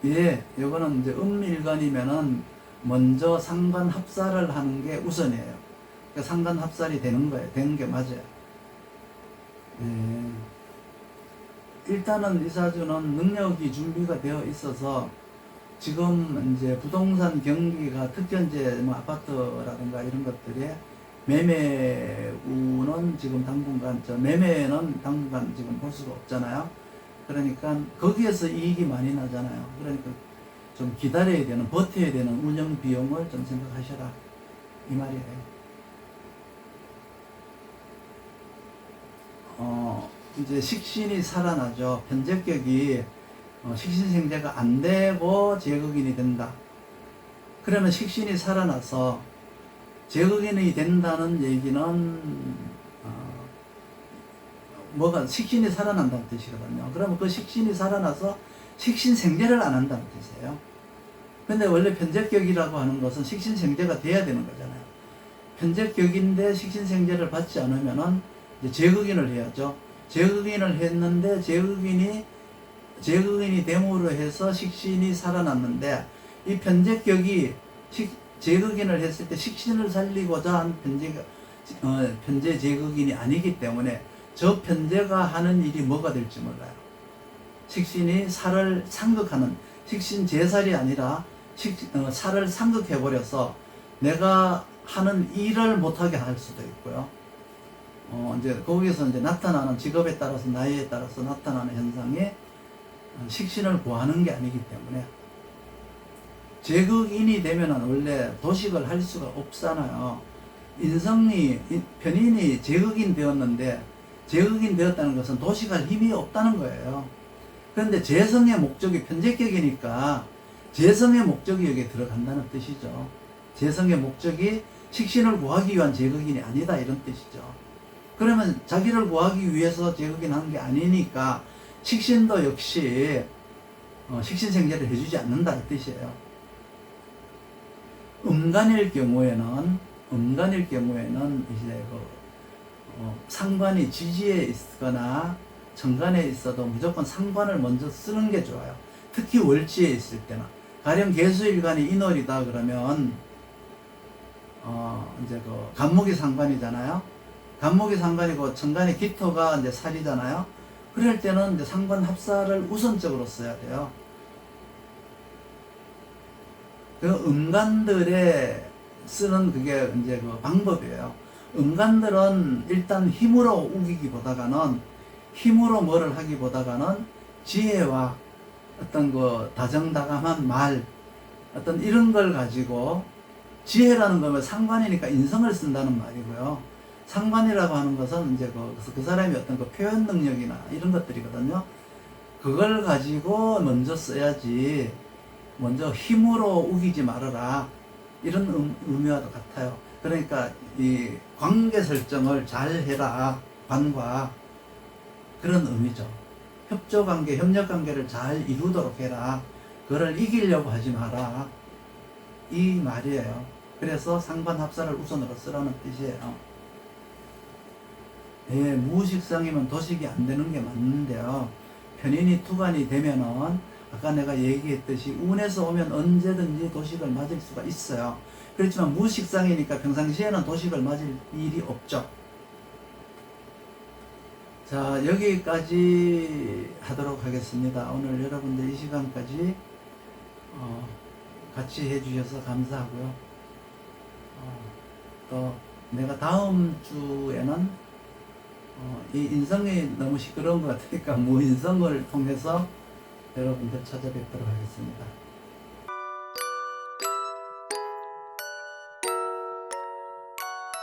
S1: 예, 요거는 이제 음일간이면은 먼저 상관 합사를 하는 게 우선이에요. 그러니까 상관 합살이 되는 거예요. 되는 게 맞아요. 예. 일단은 이 사주는 능력이 준비가 되어 있어서 지금 이제 부동산 경기가 특히 이제 아파트라든가 이런 것들이 매매우는 지금 당분간 매매는 당분간 지금 볼 수가 없잖아요. 그러니까 거기에서 이익이 많이 나잖아요. 그러니까 좀 기다려야 되는, 버텨야 되는 운영 비용을 좀 생각하셔라 이 말이에요. 이제 식신이 살아나죠. 편제격이 식신생제가 안 되고 제극인이 된다. 그러면 식신이 살아나서 제극인이 된다는 얘기는 뭐가 식신이 살아난다는 뜻이거든요. 그러면 그 식신이 살아나서 식신생제를 안 한다는 뜻이에요. 근데 원래 편제격이라고 하는 것은 식신생제가 돼야 되는 거잖아요. 편제격인데 식신생제를 받지 않으면은 이제 제극인을 해야죠. 제극인을 했는데 제극인이 됨으로 해서 식신이 살아났는데, 이 편제격이 제극인을 했을 때 식신을 살리고자 한 편제 제극인이 아니기 때문에 저 편제가 하는 일이 뭐가 될지 몰라요. 식신이 살을 상극하는, 식신 제살이 아니라 살을 상극해버려서 내가 하는 일을 못하게 할 수도 있고요. 이제 거기서 이제 나타나는 직업에 따라서 나이에 따라서 나타나는 현상이 식신을 구하는 게 아니기 때문에 제극인이 되면은 원래 도식을 할 수가 없잖아요. 편인이 제극인 되었는데 제극인 되었다는 것은 도식할 힘이 없다는 거예요. 그런데 재성의 목적이 편재격이니까 재성의 목적이 여기에 들어간다는 뜻이죠. 재성의 목적이 식신을 구하기 위한 제극인이 아니다 이런 뜻이죠. 그러면 자기를 구하기 위해서 제극인 하는 게 아니니까 식신도 역시 식신생제를 해주지 않는다 이 뜻이에요. 음간일 경우에는 이제 상관이 지지에 있거나 정관에 있어도 무조건 상관을 먼저 쓰는 게 좋아요. 특히 월지에 있을 때는. 가령 개수일간이 인월이다 그러면 이제 간목이 상관이잖아요. 간목이 상관이고 정관의 기토가 이제 살이잖아요. 그럴 때는 이제 상관 합사를 우선적으로 써야 돼요. 그 음간들에 쓰는 그게 이제 방법이에요. 음간들은 일단 힘으로 우기기보다가는 힘으로 뭐를 하기보다가는 지혜와 어떤 다정다감한 말, 어떤 이런 걸 가지고 지혜라는 거면 상관이니까 인성을 쓴다는 말이고요. 상관이라고 하는 것은 이제 그 사람이 어떤 표현 능력이나 이런 것들이거든요. 그걸 가지고 먼저 써야지 먼저 힘으로 우기지 말아라 이런 의미와도 같아요. 그러니까 이 관계 설정을 잘 해라 관과 그런 의미죠. 협조관계, 협력관계를 잘 이루도록 해라. 그걸 이기려고 하지 마라. 이 말이에요. 그래서 상관합사를 우선으로 쓰라는 뜻이에요. 예, 무식상이면 도식이 안 되는 게 맞는데요. 편인이 투간이 되면은 아까 내가 얘기했듯이 운에서 오면 언제든지 도식을 맞을 수가 있어요. 그렇지만 무식상이니까 평상시에는 도식을 맞을 일이 없죠. 자, 여기까지 하도록 하겠습니다. 오늘 여러분들 이 시간까지 같이 해주셔서 감사하고요. 또 내가 다음 주에는 이 인성이 너무 시끄러운 것 같으니까 무인성을 통해서 여러분들 찾아뵙도록 하겠습니다.